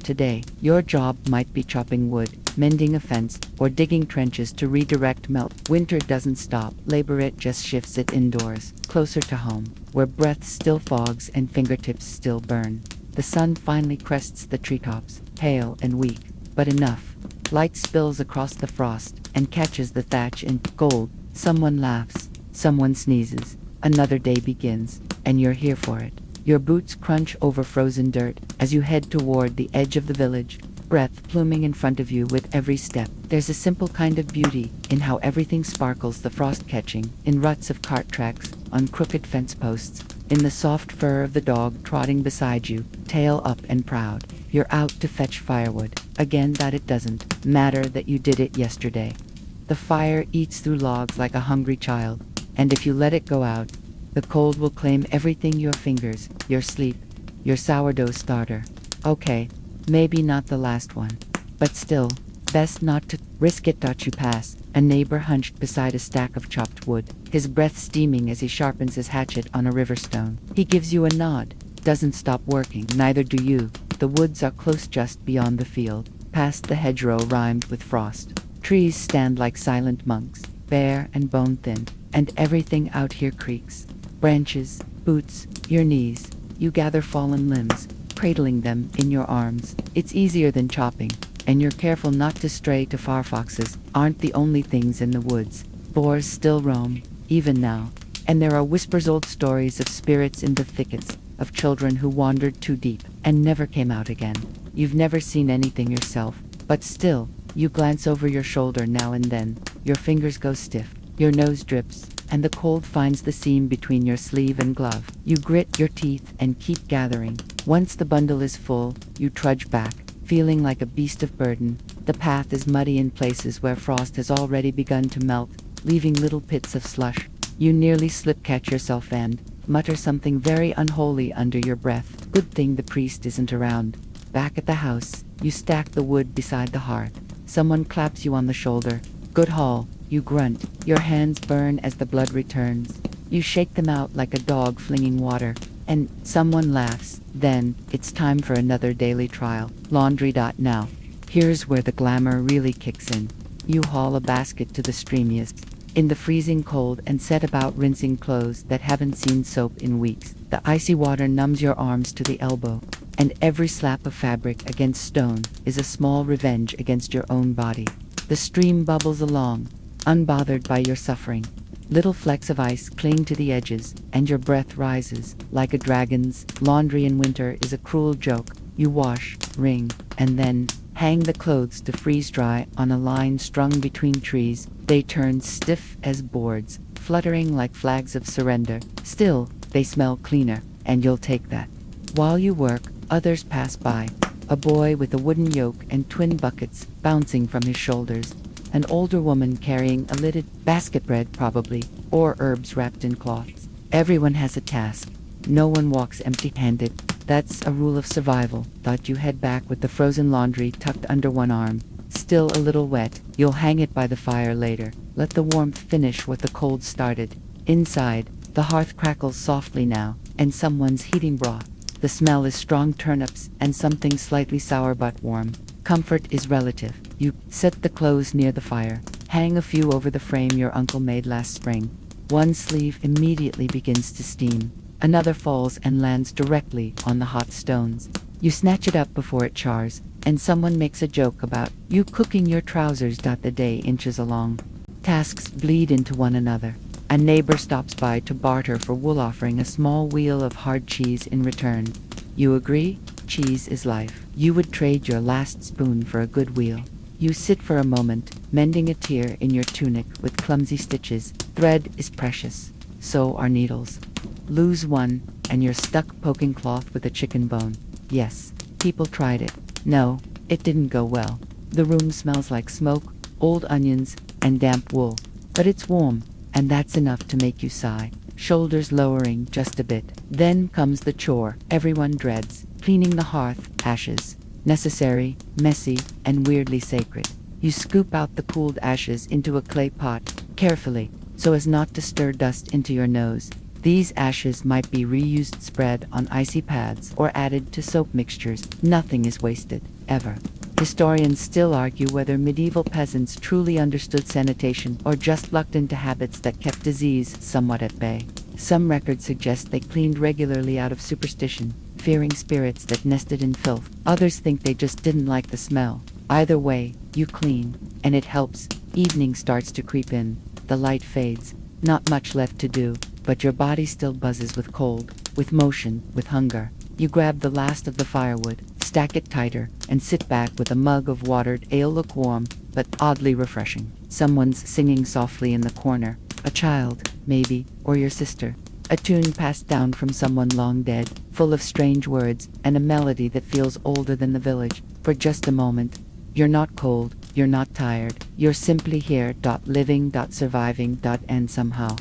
Today, your job might be chopping wood, mending a fence, or digging trenches to redirect melt. Winter doesn't stop labor, it just shifts it indoors, closer to home, where breath still fogs and fingertips still burn. The sun finally crests the treetops, pale and weak, but enough. Light spills across the frost and catches the thatch in gold. Someone laughs, someone sneezes. Another day begins, and you're here for it. Your boots crunch over frozen dirt as you head toward the edge of the village. breath pluming in front of you with every step. There's a simple kind of beauty in how everything sparkles, the frost catching, in ruts of cart tracks, on crooked fence posts, in the soft fur of the dog trotting beside you, tail up and proud. You're out to fetch firewood. Again, that it doesn't matter that you did it yesterday. The fire eats through logs like a hungry child, and if you let it go out, the cold will claim everything: your fingers, your sleep, your sourdough starter. Okay, maybe not the last one, but still, best not to risk it. You pass a neighbor hunched beside a stack of chopped wood, his breath steaming as he sharpens his hatchet on a river stone. He gives you a nod, doesn't stop working, neither do you. The woods are close just beyond the field, past the hedgerow rimed with frost. Trees stand like silent monks, bare and bone-thin, and everything out here creaks. Branches, boots, your knees. You gather fallen limbs, cradling them in your arms. It's easier than chopping, and you're careful not to stray too far. Foxes aren't the only things in the woods. Boars still roam, even now, and there are whispers, old stories of spirits in the thickets, of children who wandered too deep and never came out again. You've never seen anything yourself, but still, you glance over your shoulder now and then. Your fingers go stiff, your nose drips, and the cold finds the seam between your sleeve and glove. You grit your teeth and keep gathering. Once the bundle is full, you trudge back, feeling like a beast of burden. The path is muddy in places where frost has already begun to melt, leaving little pits of slush. You nearly slip, catch yourself, and mutter something very unholy under your breath. Good thing the priest isn't around. Back at the house, you stack the wood beside the hearth. Someone claps you on the shoulder. Good haul, you grunt. Your hands burn as the blood returns. You shake them out like a dog flinging water, and someone laughs. Then, it's time for another daily trial. Laundry. Now, here's where the glamour really kicks in. You haul a basket to the streamiest in the freezing cold and set about rinsing clothes that haven't seen soap in weeks. The icy water numbs your arms to the elbow, and every slap of fabric against stone is a small revenge against your own body. The stream bubbles along, unbothered by your suffering. Little flecks of ice cling to the edges, and your breath rises like a dragon's. Laundry in winter is a cruel joke. You wash, wring, and then hang the clothes to freeze dry on a line strung between trees. They turn stiff as boards, fluttering like flags of surrender. Still, they smell cleaner, and you'll take that. While you work, others pass by. A boy with a wooden yoke and twin buckets bouncing from his shoulders. An older woman carrying a lidded basket, bread probably, or herbs wrapped in cloths. Everyone has a task. No one walks empty-handed. That's a rule of survival. You head back with the frozen laundry tucked under one arm. Still a little wet. You'll hang it by the fire later. Let the warmth finish what the cold started. Inside, the hearth crackles softly now, and someone's heating broth. The smell is strong turnips and something slightly sour but warm. Comfort is relative. You set the clothes near the fire. Hang a few over the frame your uncle made last spring. One sleeve immediately begins to steam. Another falls and lands directly on the hot stones. You snatch it up before it chars, and someone makes a joke about you cooking your trousers. The day inches along. Tasks bleed into one another. A neighbor stops by to barter for wool, offering a small wheel of hard cheese in return. You agree? Cheese is life. You would trade your last spoon for a good wheel. You sit for a moment, mending a tear in your tunic with clumsy stitches. Thread is precious. So are needles. Lose one, and you're stuck poking cloth with a chicken bone. Yes, people tried it. No, it didn't go well. The room smells like smoke, old onions, and damp wool. But it's warm, and that's enough to make you sigh, shoulders lowering just a bit. Then comes the chore everyone dreads, cleaning the hearth. Ashes. Necessary, messy, and weirdly sacred. You scoop out the cooled ashes into a clay pot, carefully, so as not to stir dust into your nose. These ashes might be reused, spread on icy pads, or added to soap mixtures. Nothing is wasted, ever. Historians still argue whether medieval peasants truly understood sanitation or just lucked into habits that kept disease somewhat at bay. Some records suggest they cleaned regularly out of superstition, fearing spirits that nested in filth. Others think they just didn't like the smell. Either way, you clean, and it helps. Evening starts to creep in. The light fades. Not much left to do, but your body still buzzes with cold, with motion, with hunger. You grab the last of the firewood, stack it tighter, and sit back with a mug of watered ale, lukewarm, but oddly refreshing. Someone's singing softly in the corner. A child, maybe, or your sister. A tune passed down from someone long dead, full of strange words, and a melody that feels older than the village. For just a moment, you're not cold, you're not tired, you're simply here, living, surviving, and somehow.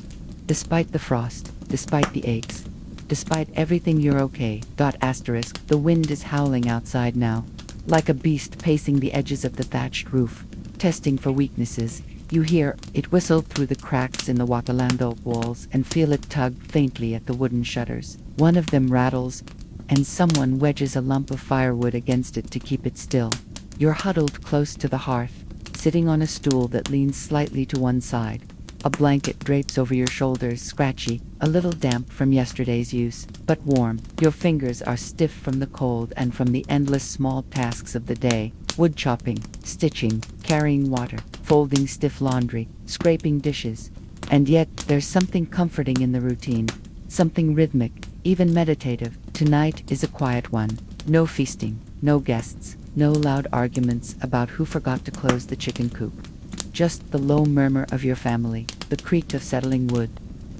Despite the frost, despite the aches, despite everything, you're okay. The wind is howling outside now, like a beast pacing the edges of the thatched roof, testing for weaknesses. You hear it whistle through the cracks in the Watalando walls and feel it tug faintly at the wooden shutters. One of them rattles, and someone wedges a lump of firewood against it to keep it still. You're huddled close to the hearth, sitting on a stool that leans slightly to one side. A blanket drapes over your shoulders, scratchy, a little damp from yesterday's use, but warm. Your fingers are stiff from the cold and from the endless small tasks of the day. Wood chopping, stitching, carrying water, folding stiff laundry, scraping dishes. And yet, there's something comforting in the routine, something rhythmic, even meditative. Tonight is a quiet one. No feasting, no guests, no loud arguments about who forgot to close the chicken coop. Just the low murmur of your family, the creak of settling wood,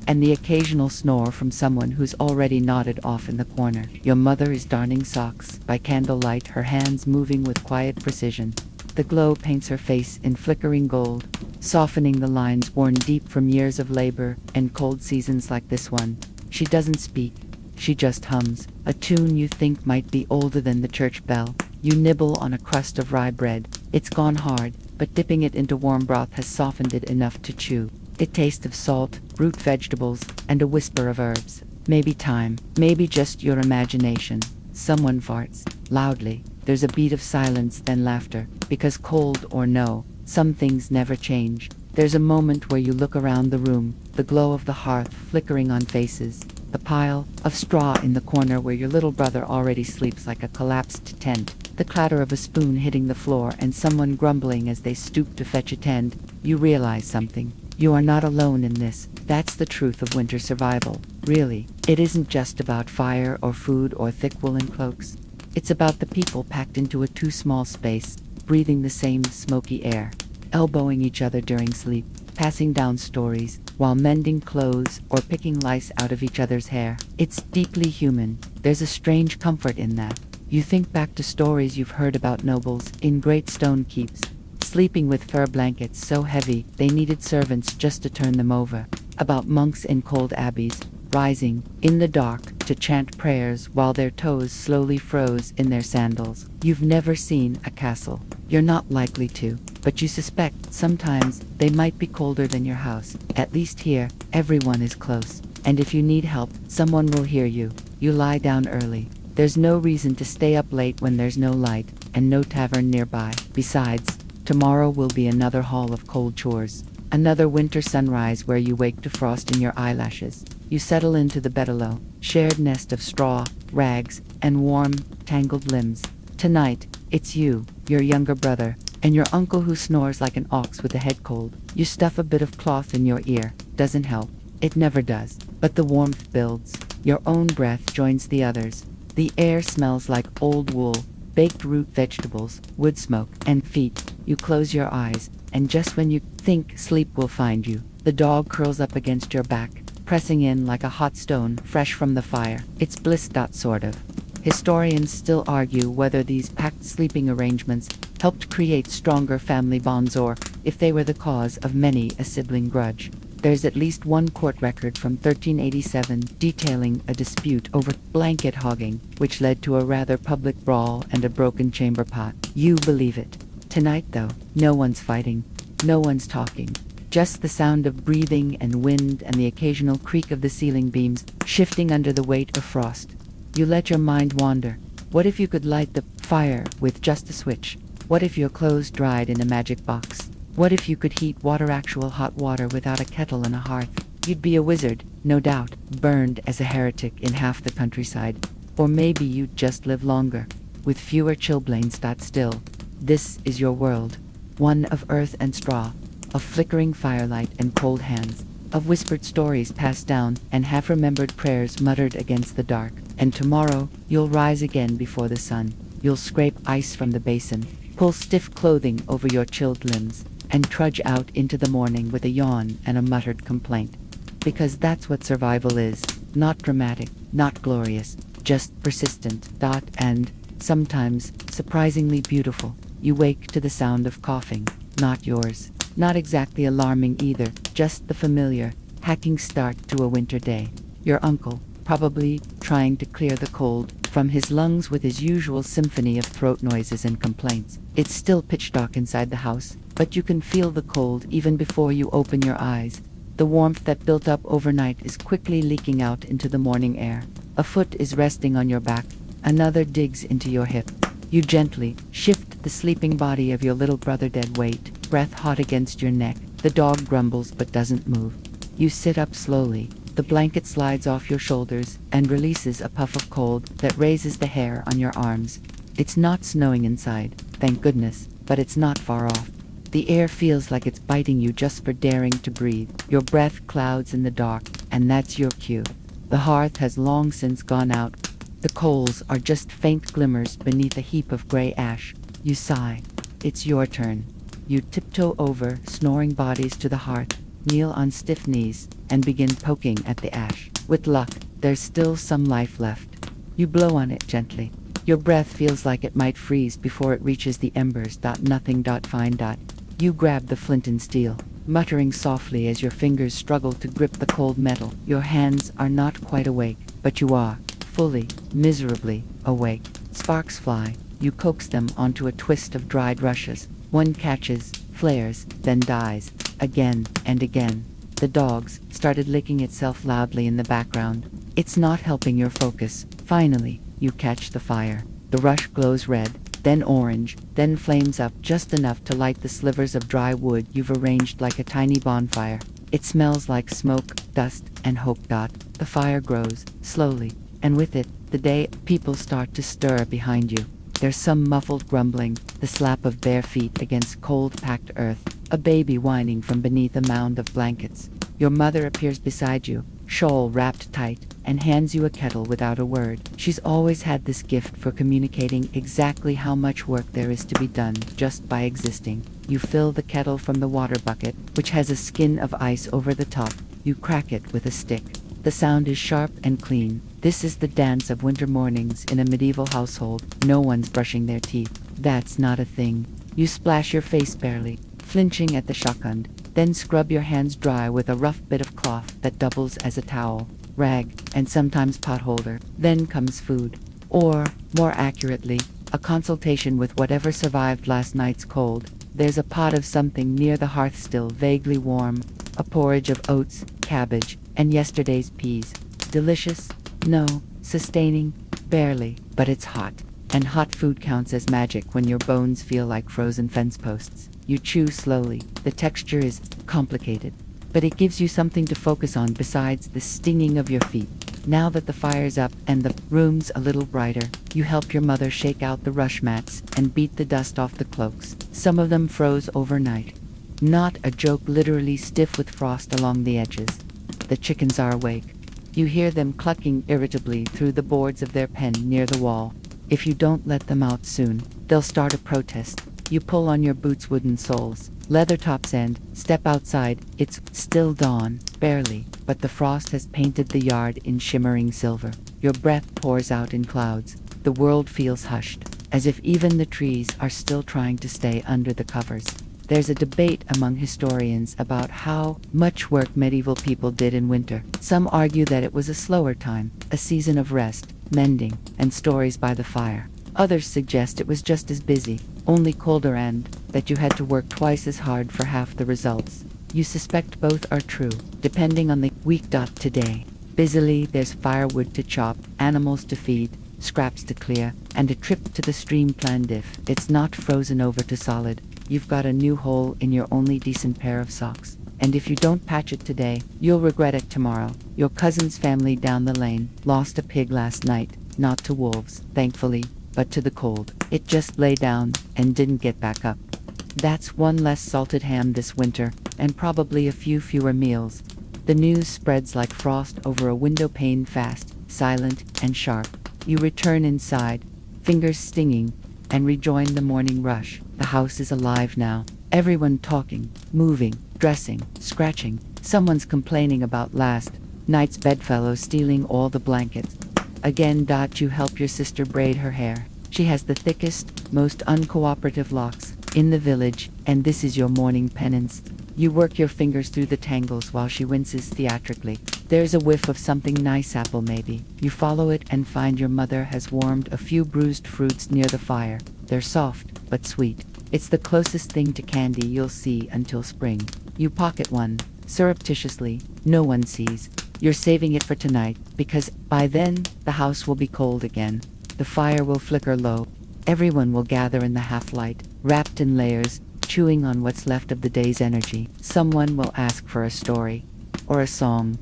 and the occasional snore from someone who's already nodded off in the corner. Your mother is darning socks by candlelight, her hands moving with quiet precision. The glow paints her face in flickering gold, softening the lines worn deep from years of labor and cold seasons like this one. She doesn't speak, she just hums, a tune you think might be older than the church bell. You nibble on a crust of rye bread. It's gone hard, but dipping it into warm broth has softened it enough to chew. It tastes of salt, root vegetables, and a whisper of herbs. Maybe time, maybe just your imagination. Someone farts, loudly. There's a beat of silence, then laughter, because cold or no, some things never change. There's a moment where you look around the room, the glow of the hearth flickering on faces, the pile of straw in the corner where your little brother already sleeps like a collapsed tent, the clatter of a spoon hitting the floor and someone grumbling as they stoop to fetch a tent. You realize something. You are not alone in this. That's the truth of winter survival. Really, it isn't just about fire or food or thick woolen cloaks. It's about the people packed into a too small space, breathing the same smoky air, elbowing each other during sleep, passing down stories, while mending clothes or picking lice out of each other's hair. It's deeply human. There's a strange comfort in that. You think back to stories you've heard about nobles in great stone keeps, sleeping with fur blankets so heavy they needed servants just to turn them over, about monks in cold abbeys, rising, in the dark, to chant prayers while their toes slowly froze in their sandals. You've never seen a castle. You're not likely to, but you suspect sometimes they might be colder than your house. At least here, everyone is close, and if you need help, someone will hear you. You lie down early. There's no reason to stay up late when there's no light, and no tavern nearby. Besides, tomorrow will be another haul of cold chores. Another winter sunrise where you wake to frost in your eyelashes. You settle into the bedalow, shared nest of straw, rags, and warm, tangled limbs. Tonight, it's you, your younger brother, and your uncle who snores like an ox with a head cold. You stuff a bit of cloth in your ear. Doesn't help. It never does. But the warmth builds. Your own breath joins the others. The air smells like old wool, baked root vegetables, wood smoke, and feet. You close your eyes, and just when you think sleep will find you, the dog curls up against your back, pressing in like a hot stone fresh from the fire. It's bliss. Sort of. Historians still argue whether these packed sleeping arrangements helped create stronger family bonds or if they were the cause of many a sibling grudge. There's at least one court record from 1387 detailing a dispute over blanket hogging, which led to a rather public brawl and a broken chamber pot. You believe it. Tonight, though, no one's fighting, no one's talking. Just the sound of breathing and wind and the occasional creak of the ceiling beams shifting under the weight of frost. You let your mind wander. What if you could light the fire with just a switch? What if your clothes dried in a magic box? What if you could heat water, actual hot water, without a kettle and a hearth? You'd be a wizard, no doubt, burned as a heretic in half the countryside. Or maybe you'd just live longer, with fewer chilblains. Still, this is your world. One of earth and straw, of flickering firelight and cold hands, of whispered stories passed down and half-remembered prayers muttered against the dark. And tomorrow, you'll rise again before the sun. you'll scrape ice from the basin, pull stiff clothing over your chilled limbs, and trudge out into the morning with a yawn and a muttered complaint. Because that's what survival is. Not dramatic, not glorious, just persistent. And, sometimes, surprisingly beautiful. You wake to the sound of coughing, not yours. Not exactly alarming either, just the familiar, hacking start to a winter day. Your uncle, probably trying to clear the cold from his lungs with his usual symphony of throat noises and complaints. It's still pitch dark inside the house, but you can feel the cold even before you open your eyes. The warmth that built up overnight is quickly leaking out into the morning air. A foot is resting on your back, another digs into your hip. You gently shift the sleeping body of your little brother dead weight, breath hot against your neck. The dog grumbles but doesn't move. You sit up slowly. The blanket slides off your shoulders and releases a puff of cold that raises the hair on your arms. It's not snowing inside, thank goodness, but it's not far off. The air feels like it's biting you just for daring to breathe. Your breath clouds in the dark, and that's your cue. The hearth has long since gone out. The coals are just faint glimmers beneath a heap of gray ash. You sigh. It's your turn. You tiptoe over snoring bodies to the hearth, kneel on stiff knees, and begin poking at the ash. With luck, there's still some life left. You blow on it gently. Your breath feels like it might freeze before it reaches the embers. Nothing. Fine. You grab the flint and steel, muttering softly as your fingers struggle to grip the cold metal. Your hands are not quite awake, but you are, fully, miserably, awake. Sparks fly. You coax them onto a twist of dried rushes. One catches, flares, then dies. Again and again. The dogs started licking itself loudly in the background. It's not helping your focus. Finally, you catch the fire. The rush glows red, then orange, then flames up just enough to light the slivers of dry wood you've arranged like a tiny bonfire. It smells like smoke, dust, and hope. The fire grows, slowly, and with it, the day people start to stir behind you. There's some muffled grumbling, the slap of bare feet against cold-packed earth, a baby whining from beneath a mound of blankets. Your mother appears beside you, shawl wrapped tight, and hands you a kettle without a word. She's always had this gift for communicating exactly how much work there is to be done just by existing. You fill the kettle from the water bucket, which has a skin of ice over the top. You crack it with a stick. The sound is sharp and clean. This is the dance of winter mornings in a medieval household. No one's brushing their teeth. That's not a thing. You splash your face barely, flinching at the shotgun, then scrub your hands dry with a rough bit of cloth that doubles as a towel, rag, and sometimes potholder. Then comes food. Or, more accurately, a consultation with whatever survived last night's cold. There's a pot of something near the hearth still vaguely warm, a porridge of oats, cabbage, and yesterday's peas. Delicious? No. Sustaining? Barely. But it's hot. And hot food counts as magic when your bones feel like frozen fence posts. You chew slowly. The texture is complicated, but it gives you something to focus on besides the stinging of your feet. Now that the fire's up and the room's a little brighter, you help your mother shake out the rush mats and beat the dust off the cloaks. Some of them froze overnight. Not a joke, literally stiff with frost along the edges. The chickens are awake. You hear them clucking irritably through the boards of their pen near the wall. If you don't let them out soon, they'll start a protest. You pull on your boots' wooden soles, leather tops, and step outside. It's still dawn, barely, but the frost has painted the yard in shimmering silver. Your breath pours out in clouds. The world feels hushed, as if even the trees are still trying to stay under the covers. There's a debate among historians about how much work medieval people did in winter. Some argue that it was a slower time, a season of rest, mending, and stories by the fire. Others suggest it was just as busy, only colder, and that you had to work twice as hard for half the results. You suspect both are true, depending on the week. Today, busily, there's firewood to chop, animals to feed, scraps to clear, and a trip to the stream planned if it's not frozen over to solid. You've got a new hole in your only decent pair of socks. And if you don't patch it today, you'll regret it tomorrow. Your cousin's family down the lane lost a pig last night, not to wolves, thankfully, but to the cold. It just lay down and didn't get back up. That's one less salted ham this winter, and probably a few fewer meals. The news spreads like frost over a window pane, fast, silent, and sharp. You return inside. fingers stinging, and rejoin the morning rush. The house is alive now. Everyone talking, moving, dressing, scratching. Someone's complaining about last night's bedfellow stealing all the blankets. Again, you help your sister braid her hair. She has the thickest, most uncooperative locks in the village, and this is your morning penance. You work your fingers through the tangles while she winces theatrically. There's a whiff of something nice, apple maybe. You follow it and find your mother has warmed a few bruised fruits near the fire. They're soft, but sweet. It's the closest thing to candy you'll see until spring. You pocket one, surreptitiously. No one sees. You're saving it for tonight, because by then, the house will be cold again. The fire will flicker low. Everyone will gather in the half-light, wrapped in layers, chewing on what's left of the day's energy. Someone will ask for a story, or a song,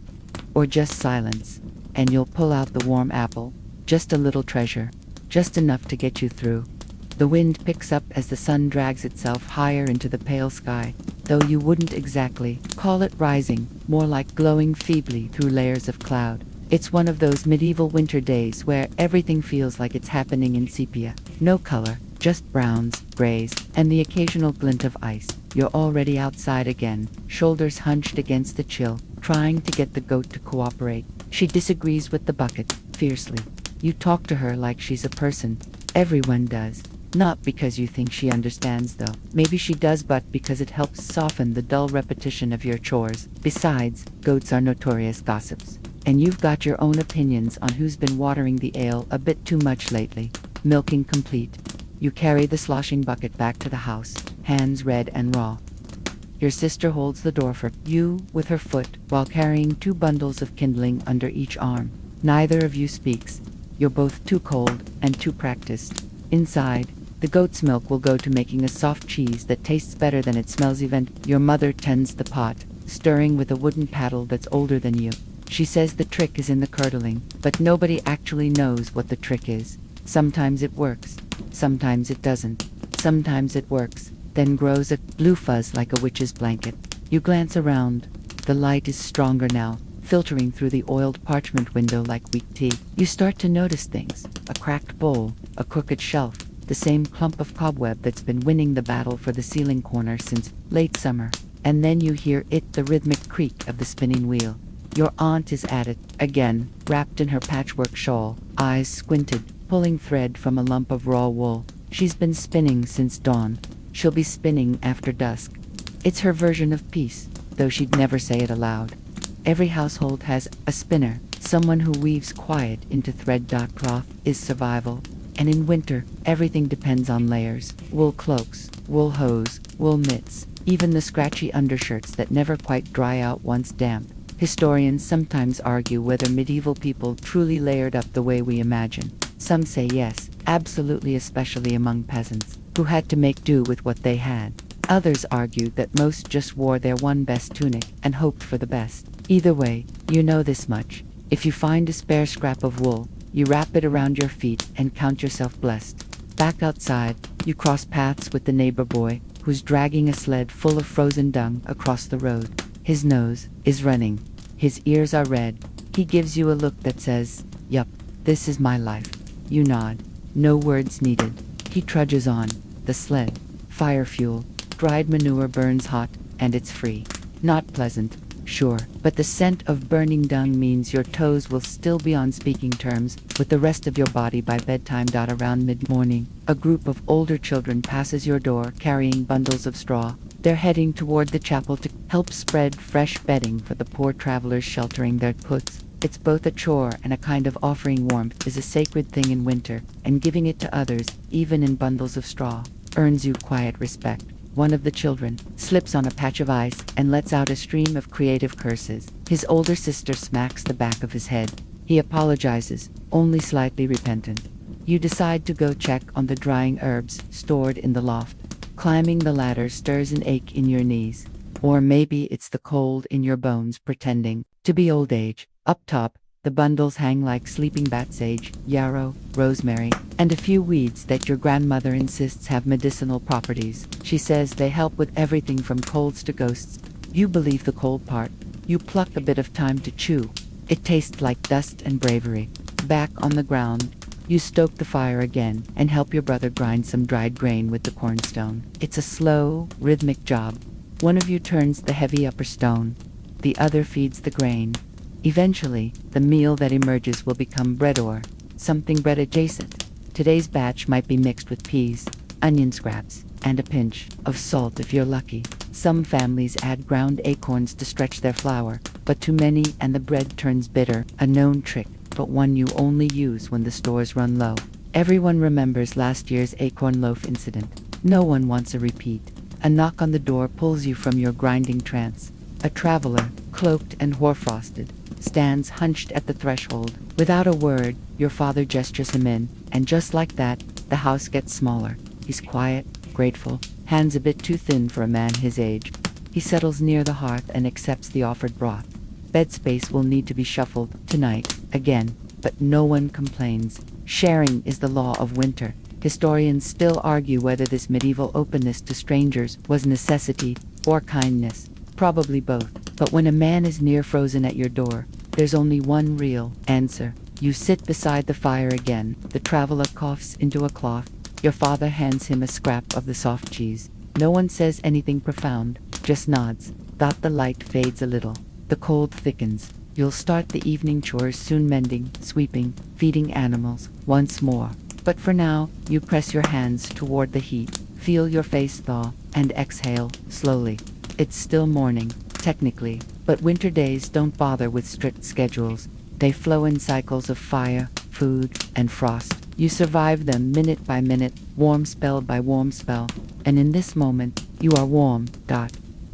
or just silence, and you'll pull out the warm apple, just a little treasure, just enough to get you through. The wind picks up as the sun drags itself higher into the pale sky, though you wouldn't exactly call it rising, more like glowing feebly through layers of cloud. It's one of those medieval winter days where everything feels like it's happening in sepia. No color, just browns, grays, and the occasional glint of ice. You're already outside again, shoulders hunched against the chill, trying to get the goat to cooperate. She disagrees with the bucket, fiercely. You talk to her like she's a person. Everyone does. Not because you think she understands, though. Maybe she does, but because it helps soften the dull repetition of your chores. Besides, goats are notorious gossips. And you've got your own opinions on who's been watering the ale a bit too much lately. Milking complete. You carry the sloshing bucket back to the house, hands red and raw. Your sister holds the door for you with her foot, while carrying 2 bundles of kindling under each arm. Neither of you speaks. You're both too cold and too practiced. Inside, the goat's milk will go to making a soft cheese that tastes better than it smells. Your mother tends the pot, stirring with a wooden paddle that's older than you. She says the trick is in the curdling, but nobody actually knows what the trick is. Sometimes it works, sometimes it doesn't. Sometimes it works, then grows a blue fuzz like a witch's blanket. You glance around. The light is stronger now, filtering through the oiled parchment window like weak tea. You start to notice things. A cracked bowl, a crooked shelf, the same clump of cobweb that's been winning the battle for the ceiling corner since late summer. And then you hear the rhythmic creak of the spinning wheel. Your aunt is at it, again, wrapped in her patchwork shawl, eyes squinted, pulling thread from a lump of raw wool. She's been spinning since dawn. She'll be spinning after dusk. It's her version of peace, though she'd never say it aloud. Every household has a spinner, someone who weaves quiet into thread. Cloth is survival. And in winter, everything depends on layers. Wool cloaks, wool hose, wool mitts, even the scratchy undershirts that never quite dry out once damp. Historians sometimes argue whether medieval people truly layered up the way we imagine. Some say yes, absolutely, especially among peasants, who had to make do with what they had. Others argue that most just wore their one best tunic and hoped for the best. Either way, you know this much. If you find a spare scrap of wool, you wrap it around your feet and count yourself blessed. Back outside, you cross paths with the neighbor boy, who's dragging a sled full of frozen dung across the road. His nose is running. His ears are red. He gives you a look that says, "Yup, this is my life." You nod. No words needed. He trudges on. The sled, fire fuel, dried manure burns hot, and it's free. Not pleasant, sure, but the scent of burning dung means your toes will still be on speaking terms with the rest of your body by bedtime. Around mid-morning, a group of older children passes your door carrying bundles of straw. They're heading toward the chapel to help spread fresh bedding for the poor travelers sheltering their puts. It's both a chore and a kind of offering. Warmth is a sacred thing in winter, and giving it to others, even in bundles of straw, earns you quiet respect. One of the children slips on a patch of ice and lets out a stream of creative curses. His older sister smacks the back of his head. He apologizes, only slightly repentant. You decide to go check on the drying herbs stored in the loft. Climbing the ladder stirs an ache in your knees. Or maybe it's the cold in your bones pretending to be old age. Up top, the bundles hang like sleeping bat sage, yarrow, rosemary, and a few weeds that your grandmother insists have medicinal properties. She says they help with everything from colds to ghosts. You believe the cold part. You pluck a bit of thyme to chew. It tastes like dust and bravery. Back on the ground, You stoke the fire again and help your brother grind some dried grain with the cornstone. It's a slow, rhythmic job. One of you turns the heavy upper stone, the other feeds the grain. Eventually, the meal that emerges will become bread or something bread adjacent. Today's batch might be mixed with peas, onion scraps, and a pinch of salt if you're lucky. Some families add ground acorns to stretch their flour, but too many and the bread turns bitter, a known trick, but one you only use when the stores run low. Everyone remembers last year's acorn loaf incident. No one wants a repeat. A knock on the door pulls you from your grinding trance. A traveler, cloaked and hoarfrosted, stands hunched at the threshold. Without a word, your father gestures him in, and just like that, the house gets smaller. He's quiet, grateful, hands a bit too thin for a man his age. He settles near the hearth and accepts the offered broth. Bed space will need to be shuffled tonight, again, but no one complains. Sharing is the law of winter. Historians still argue whether this medieval openness to strangers was necessity or kindness. Probably both. But when a man is near frozen at your door, there's only one real answer. You sit beside the fire again. The traveler coughs into a cloth. Your father hands him a scrap of the soft cheese. No one says anything profound, just nods. The light fades a little. The cold thickens. You'll start the evening chores soon, mending, sweeping, feeding animals, once more. But for now, you press your hands toward the heat, feel your face thaw, and exhale, slowly. It's still morning, technically, but winter days don't bother with strict schedules. They flow in cycles of fire, food, and frost. You survive them minute by minute, warm spell by warm spell, and in this moment, you are warm.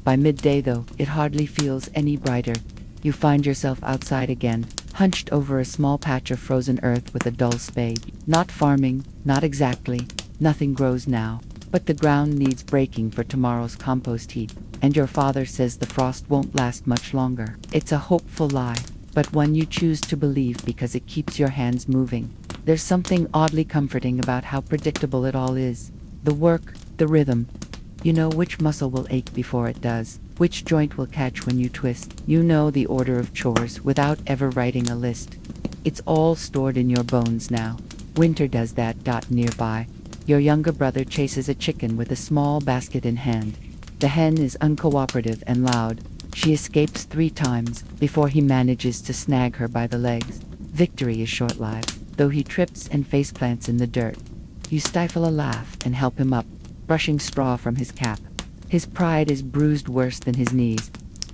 By midday, though, it hardly feels any brighter. You find yourself outside again, hunched over a small patch of frozen earth with a dull spade. Not farming, not exactly. Nothing grows now. But the ground needs breaking for tomorrow's compost heap, and your father says the frost won't last much longer. It's a hopeful lie, but one you choose to believe because it keeps your hands moving. There's something oddly comforting about how predictable it all is. The work, the rhythm. You know which muscle will ache before it does, which joint will catch when you twist. You know the order of chores without ever writing a list. It's all stored in your bones now. Winter does that. Nearby, your younger brother chases a chicken with a small basket in hand. The hen is uncooperative and loud. She escapes 3 times before he manages to snag her by the legs. Victory is short-lived, though he trips and faceplants in the dirt. You stifle a laugh and help him up, brushing straw from his cap. His pride is bruised worse than his knees.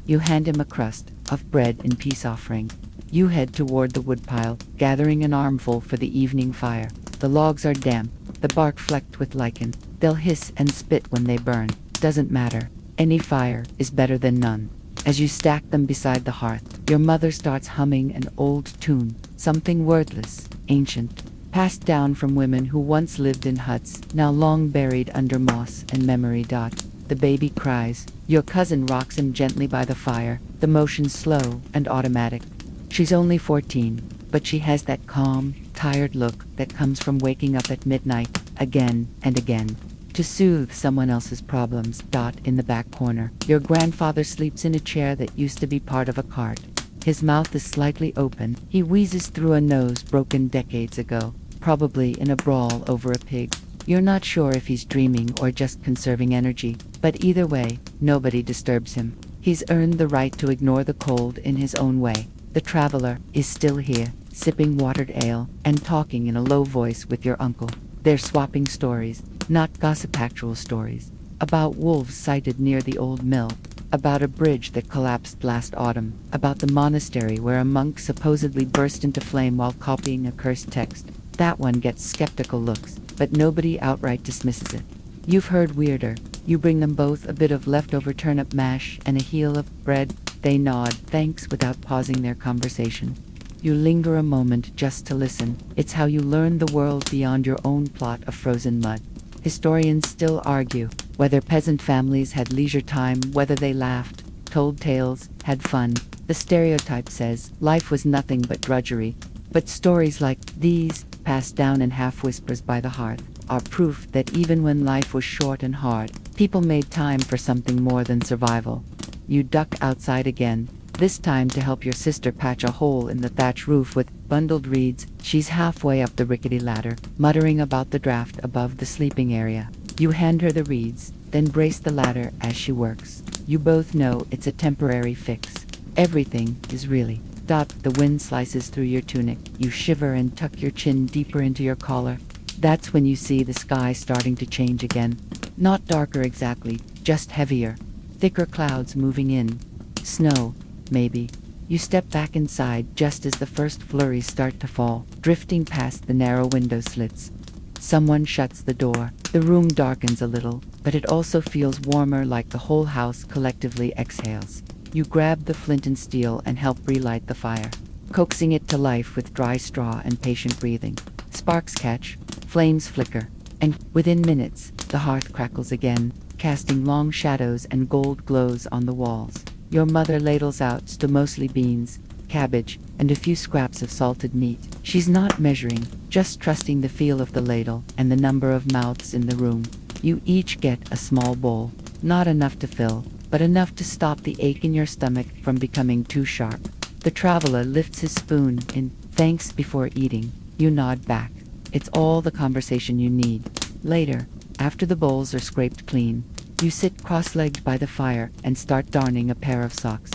You hand him a crust of bread in peace offering. You head toward the woodpile, gathering an armful for the evening fire. The logs are damp, the bark flecked with lichen. They'll hiss and spit when they burn. Doesn't matter. Any fire is better than none. As you stack them beside the hearth, your mother starts humming an old tune, something wordless, ancient, passed down from women who once lived in huts, now long buried under moss and memory. The baby cries. Your cousin rocks him gently by the fire, the motion slow and automatic. She's only 14, but she has that calm, tired look that comes from waking up at midnight, again and again, to soothe someone else's problems. In the back corner, your grandfather sleeps in a chair that used to be part of a cart. His mouth is slightly open. He wheezes through a nose broken decades ago, probably in a brawl over a pig. You're not sure if he's dreaming or just conserving energy, but either way, nobody disturbs him. He's earned the right to ignore the cold in his own way. The traveler is still here, sipping watered ale and talking in a low voice with your uncle. They're swapping stories, not gossip, actual stories, about wolves sighted near the old mill, about a bridge that collapsed last autumn, about the monastery where a monk supposedly burst into flame while copying a cursed text. That one gets skeptical looks, but nobody outright dismisses it. You've heard weirder. You bring them both a bit of leftover turnip mash and a heel of bread. They nod, thanks, without pausing their conversation. You linger a moment just to listen. It's how you learn the world beyond your own plot of frozen mud. Historians still argue whether peasant families had leisure time, whether they laughed, told tales, had fun. The stereotype says life was nothing but drudgery. But stories like these, passed down in half-whispers by the hearth, are proof that even when life was short and hard, people made time for something more than survival. You duck outside again. This time to help your sister patch a hole in the thatch roof with bundled reeds. She's halfway up the rickety ladder, muttering about the draft above the sleeping area. You hand her the reeds, then brace the ladder as she works. You both know it's a temporary fix. Everything is really. The wind slices through your tunic. You shiver and tuck your chin deeper into your collar. That's when you see the sky starting to change again. Not darker exactly, just heavier. Thicker clouds moving in. Snow, maybe. You step back inside just as the first flurries start to fall, drifting past the narrow window slits. Someone shuts the door. The room darkens a little, but it also feels warmer, like the whole house collectively exhales. You grab the flint and steel and help relight the fire, coaxing it to life with dry straw and patient breathing. Sparks catch, flames flicker, and within minutes, the hearth crackles again, casting long shadows and gold glows on the walls. Your mother ladles out mostly beans, cabbage, and a few scraps of salted meat. She's not measuring, just trusting the feel of the ladle and the number of mouths in the room. You each get a small bowl, not enough to fill, but enough to stop the ache in your stomach from becoming too sharp. The traveler lifts his spoon in thanks before eating. You nod back. It's all the conversation you need. Later, after the bowls are scraped clean, you sit cross-legged by the fire and start darning a pair of socks.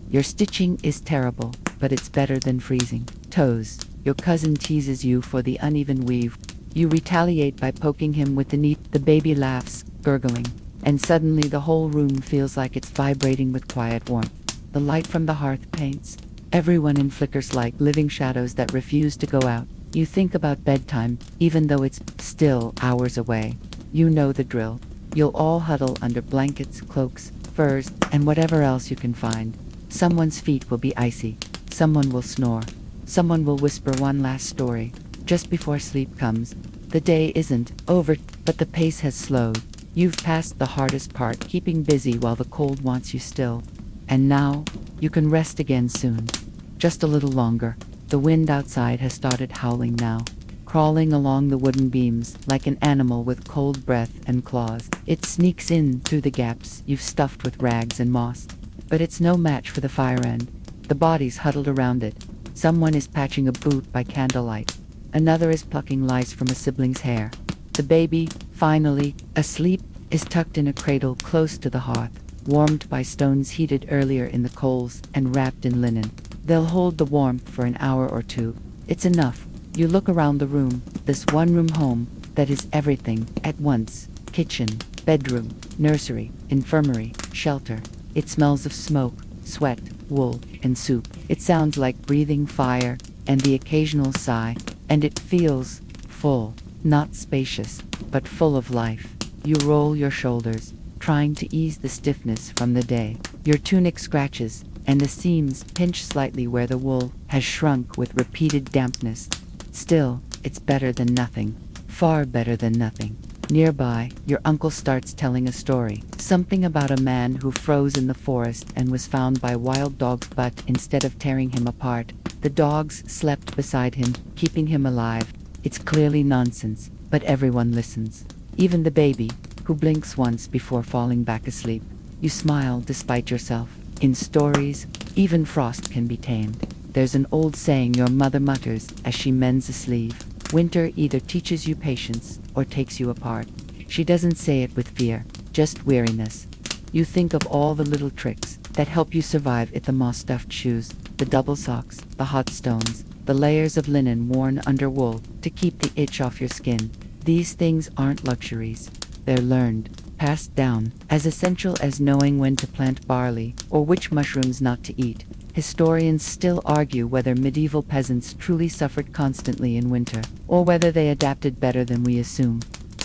Your stitching is terrible, but it's better than freezing. Toes. Your cousin teases you for the uneven weave. You retaliate by poking him with the knee. The baby laughs, gurgling, and suddenly the whole room feels like it's vibrating with quiet warmth. The light from the hearth paints everyone in flickers like living shadows that refuse to go out. You think about bedtime, even though it's still hours away. You know the drill. You'll all huddle under blankets, cloaks, furs, and whatever else you can find. Someone's feet will be icy. Someone will snore. Someone will whisper one last story. Just before sleep comes, the day isn't over, but the pace has slowed. You've passed the hardest part, keeping busy while the cold wants you still. And now, you can rest again soon. Just a little longer. The wind outside has started howling now, crawling along the wooden beams like an animal with cold breath and claws. It sneaks in through the gaps you've stuffed with rags and moss. But it's no match for the fire end. The bodies huddled around it. Someone is patching a boot by candlelight. Another is plucking lice from a sibling's hair. The baby, finally asleep, is tucked in a cradle close to the hearth, warmed by stones heated earlier in the coals and wrapped in linen. They'll hold the warmth for an hour or two. It's enough. You look around the room, this one-room home that is everything at once. Kitchen, bedroom, nursery, infirmary, shelter. It smells of smoke, sweat, wool, and soup. It sounds like breathing fire and the occasional sigh, and it feels full, not spacious, but full of life. You roll your shoulders, trying to ease the stiffness from the day. Your tunic scratches, and the seams pinch slightly where the wool has shrunk with repeated dampness. Still, it's better than nothing. Far better than nothing. Nearby, your uncle starts telling a story. Something about a man who froze in the forest and was found by wild dogs, but instead of tearing him apart, the dogs slept beside him, keeping him alive. It's clearly nonsense, but everyone listens. Even the baby, who blinks once before falling back asleep. You smile despite yourself. In stories, even frost can be tamed. There's an old saying your mother mutters as she mends a sleeve. Winter either teaches you patience or takes you apart. She doesn't say it with fear, just weariness. You think of all the little tricks that help you survive it: the moss-stuffed shoes, the double socks, the hot stones, the layers of linen worn under wool to keep the itch off your skin. These things aren't luxuries. They're learned, passed down, as essential as knowing when to plant barley or which mushrooms not to eat. Historians still argue whether medieval peasants truly suffered constantly in winter, or whether they adapted better than we assume.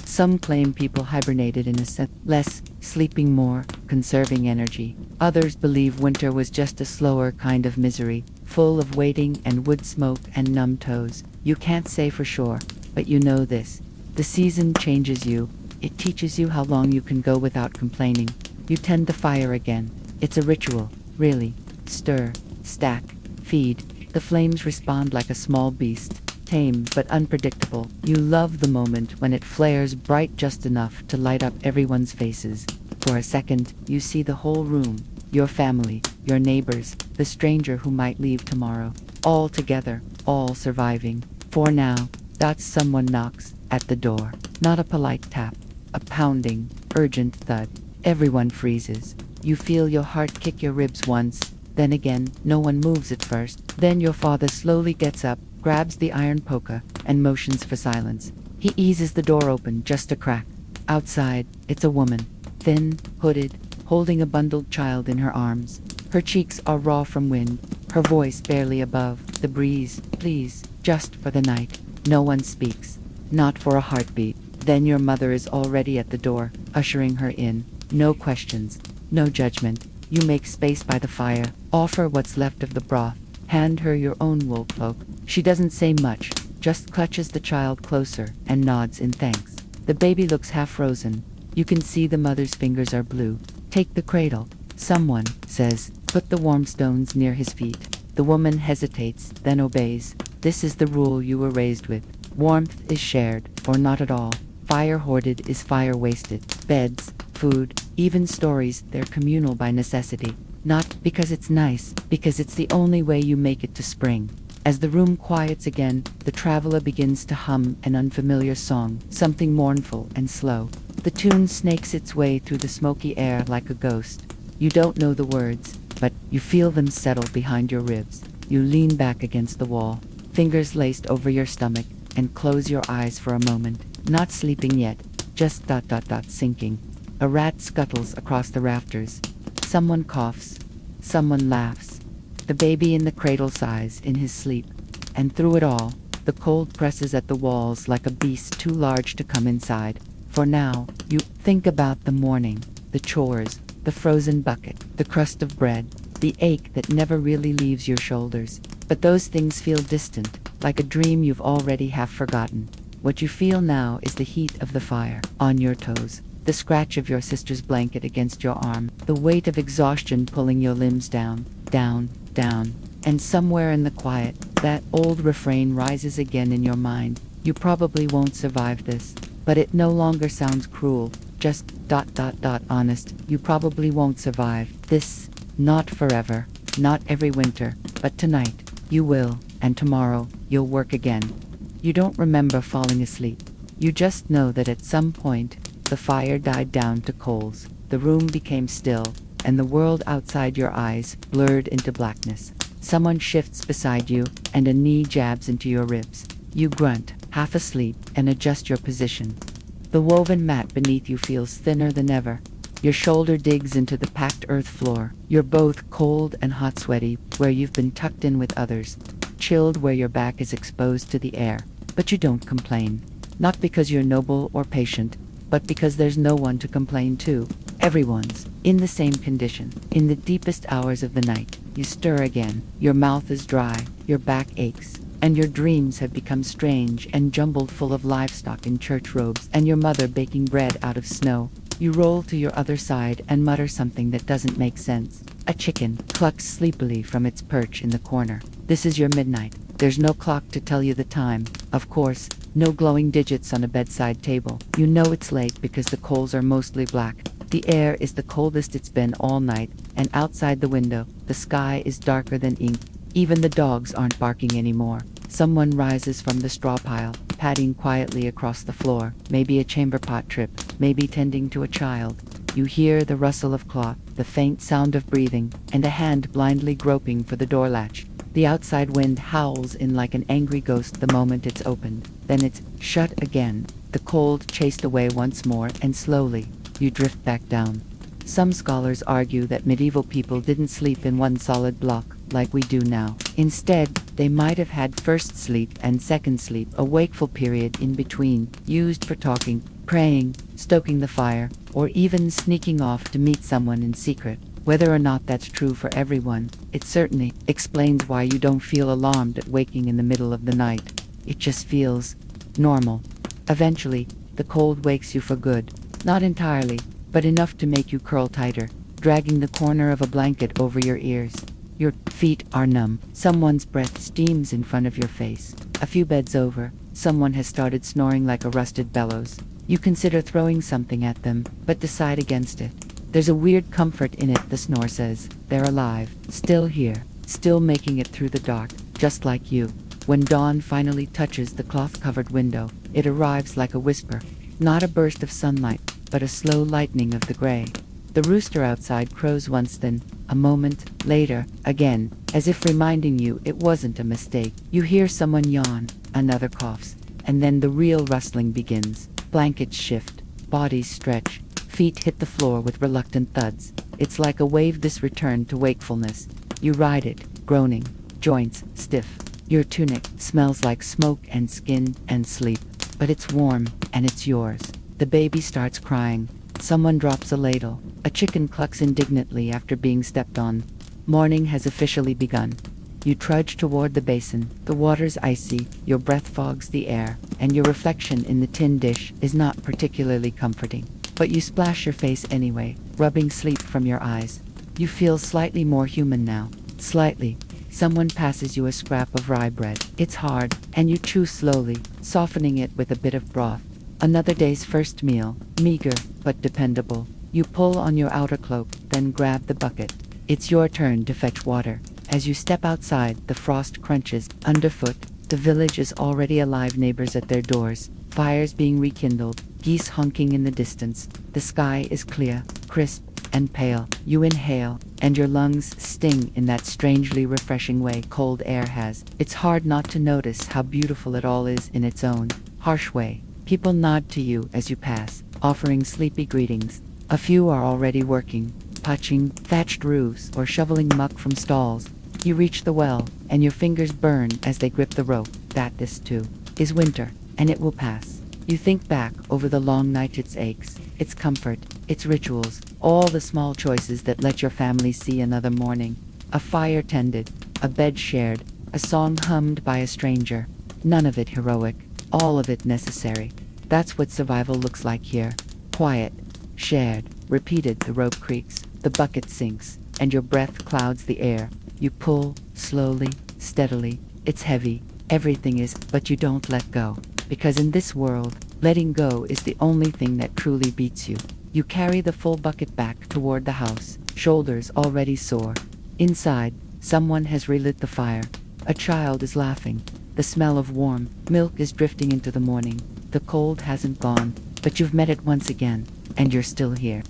Some claim people hibernated in a sense, less, sleeping more, conserving energy. Others believe winter was just a slower kind of misery, full of waiting and wood smoke and numb toes. You can't say for sure, but you know this. The season changes you. It teaches you how long you can go without complaining. You tend the fire again. It's a ritual, really. Stir, stack, feed. The flames respond like a small beast, tame but unpredictable. You love the moment when it flares bright just enough to light up everyone's faces. For a second, you see the whole room, your family, your neighbors, the stranger who might leave tomorrow. All together, all surviving. For now. Someone knocks at the door. Not a polite tap. A pounding, urgent thud. Everyone freezes. You feel your heart kick your ribs once. Then again, no one moves at first. Then your father slowly gets up, grabs the iron poker, and motions for silence. He eases the door open just a crack. Outside, it's a woman. Thin, hooded, holding a bundled child in her arms. Her cheeks are raw from wind. Her voice barely above the breeze. Please, just for the night. No one speaks. Not for a heartbeat. Then your mother is already at the door, ushering her in. No questions. No judgment. You make space by the fire. Offer what's left of the broth. Hand her your own wool cloak. She doesn't say much, just clutches the child closer and nods in thanks. The baby looks half frozen. You can see the mother's fingers are blue. Take the cradle. Someone says, put the warm stones near his feet. The woman hesitates, then obeys. This is the rule you were raised with. Warmth is shared, or not at all. Fire hoarded is fire wasted. Beds, food, even stories, they're communal by necessity. Not because it's nice, because it's the only way you make it to spring. As the room quiets again, the traveler begins to hum an unfamiliar song, something mournful and slow. The tune snakes its way through the smoky air like a ghost. You don't know the words, but you feel them settle behind your ribs. You lean back against the wall, fingers laced over your stomach, and close your eyes for a moment. Not sleeping yet, just sinking. A rat scuttles across the rafters. Someone coughs. Someone laughs. The baby in the cradle sighs in his sleep. And through it all, the cold presses at the walls like a beast too large to come inside. For now, you think about the morning, the chores, the frozen bucket, the crust of bread, the ache that never really leaves your shoulders. But those things feel distant, like a dream you've already half forgotten. What you feel now is the heat of the fire on your toes, the scratch of your sister's blanket against your arm, the weight of exhaustion pulling your limbs down, down, down. And somewhere in the quiet, that old refrain rises again in your mind. You probably won't survive this. But it no longer sounds cruel, just honest. You probably won't survive this. Not forever, not every winter, but tonight, you will, and tomorrow, you'll work again. You don't remember falling asleep. You just know that at some point, the fire died down to coals, the room became still, and the world outside your eyes blurred into blackness. Someone shifts beside you, and a knee jabs into your ribs. You grunt, half asleep, and adjust your position. The woven mat beneath you feels thinner than ever. Your shoulder digs into the packed earth floor. You're both cold and hot sweaty, where you've been tucked in with others. Chilled where your back is exposed to the air. But you don't complain. Not because you're noble or patient, but because there's no one to complain to. Everyone's in the same condition. In the deepest hours of the night, you stir again. Your mouth is dry, your back aches, and your dreams have become strange and jumbled, full of livestock in church robes and your mother baking bread out of snow. You roll to your other side and mutter something that doesn't make sense. A chicken clucks sleepily from its perch in the corner. This is your midnight. There's no clock to tell you the time. Of course, no glowing digits on a bedside table. You know it's late because the coals are mostly black. The air is the coldest it's been all night, and outside the window, the sky is darker than ink. Even the dogs aren't barking anymore. Someone rises from the straw pile, padding quietly across the floor, maybe a chamber pot trip, maybe tending to a child. You hear the rustle of cloth, the faint sound of breathing, and a hand blindly groping for the door latch. The outside wind howls in like an angry ghost the moment it's opened. Then it's shut again, the cold chased away once more, and slowly, you drift back down. Some scholars argue that medieval people didn't sleep in one solid block, like we do now. Instead, they might have had first sleep and second sleep, a wakeful period in between, used for talking, praying, stoking the fire, or even sneaking off to meet someone in secret. Whether or not that's true for everyone, it certainly explains why you don't feel alarmed at waking in the middle of the night. It just feels normal. Eventually, the cold wakes you for good. Not entirely, but enough to make you curl tighter, dragging the corner of a blanket over your ears. Your feet are numb. Someone's breath steams in front of your face. A few beds over, someone has started snoring like a rusted bellows. You consider throwing something at them, but decide against it. There's a weird comfort in it, the snore says. They're alive, still here, still making it through the dark, just like you. When dawn finally touches the cloth-covered window, it arrives like a whisper. Not a burst of sunlight, but a slow lightening of the gray. The rooster outside crows once, then, a moment later, again, as if reminding you it wasn't a mistake. You hear someone yawn, another coughs, and then the real rustling begins. Blankets shift, bodies stretch, feet hit the floor with reluctant thuds. It's like a wave, this return to wakefulness. You ride it, groaning, joints stiff. Your tunic smells like smoke and skin and sleep, but it's warm, and it's yours. The baby starts crying. Someone drops a ladle. A chicken clucks indignantly after being stepped on. Morning has officially begun. You trudge toward the basin. The water's icy, your breath fogs the air, and your reflection in the tin dish is not particularly comforting. But you splash your face anyway, rubbing sleep from your eyes. You feel slightly more human now. Slightly. Someone passes you a scrap of rye bread. It's hard, and you chew slowly, softening it with a bit of broth. Another day's first meal, meager, but dependable. You pull on your outer cloak, then grab the bucket. It's your turn to fetch water. As you step outside, the frost crunches underfoot. The village is already alive, neighbors at their doors, fires being rekindled, geese honking in the distance. The sky is clear, crisp, and pale. You inhale, and your lungs sting in that strangely refreshing way cold air has. It's hard not to notice how beautiful it all is in its own harsh way. People nod to you as you pass, offering sleepy greetings. A few are already working, patching thatched roofs or shoveling muck from stalls. You reach the well, and your fingers burn as they grip the rope. That this too is winter, and it will pass. You think back over the long night, its aches, its comfort, its rituals, all the small choices that let your family see another morning. A fire tended, a bed shared, a song hummed by a stranger. None of it heroic, all of it necessary. That's what survival looks like here. Quiet, shared, repeated. The rope creaks, the bucket sinks, and your breath clouds the air. You pull, slowly, steadily. It's heavy, everything is, but you don't let go. Because in this world, letting go is the only thing that truly beats you. You carry the full bucket back toward the house, shoulders already sore. Inside, someone has relit the fire. A child is laughing. The smell of warm milk is drifting into the morning. The cold hasn't gone, but you've met it once again, and you're still here.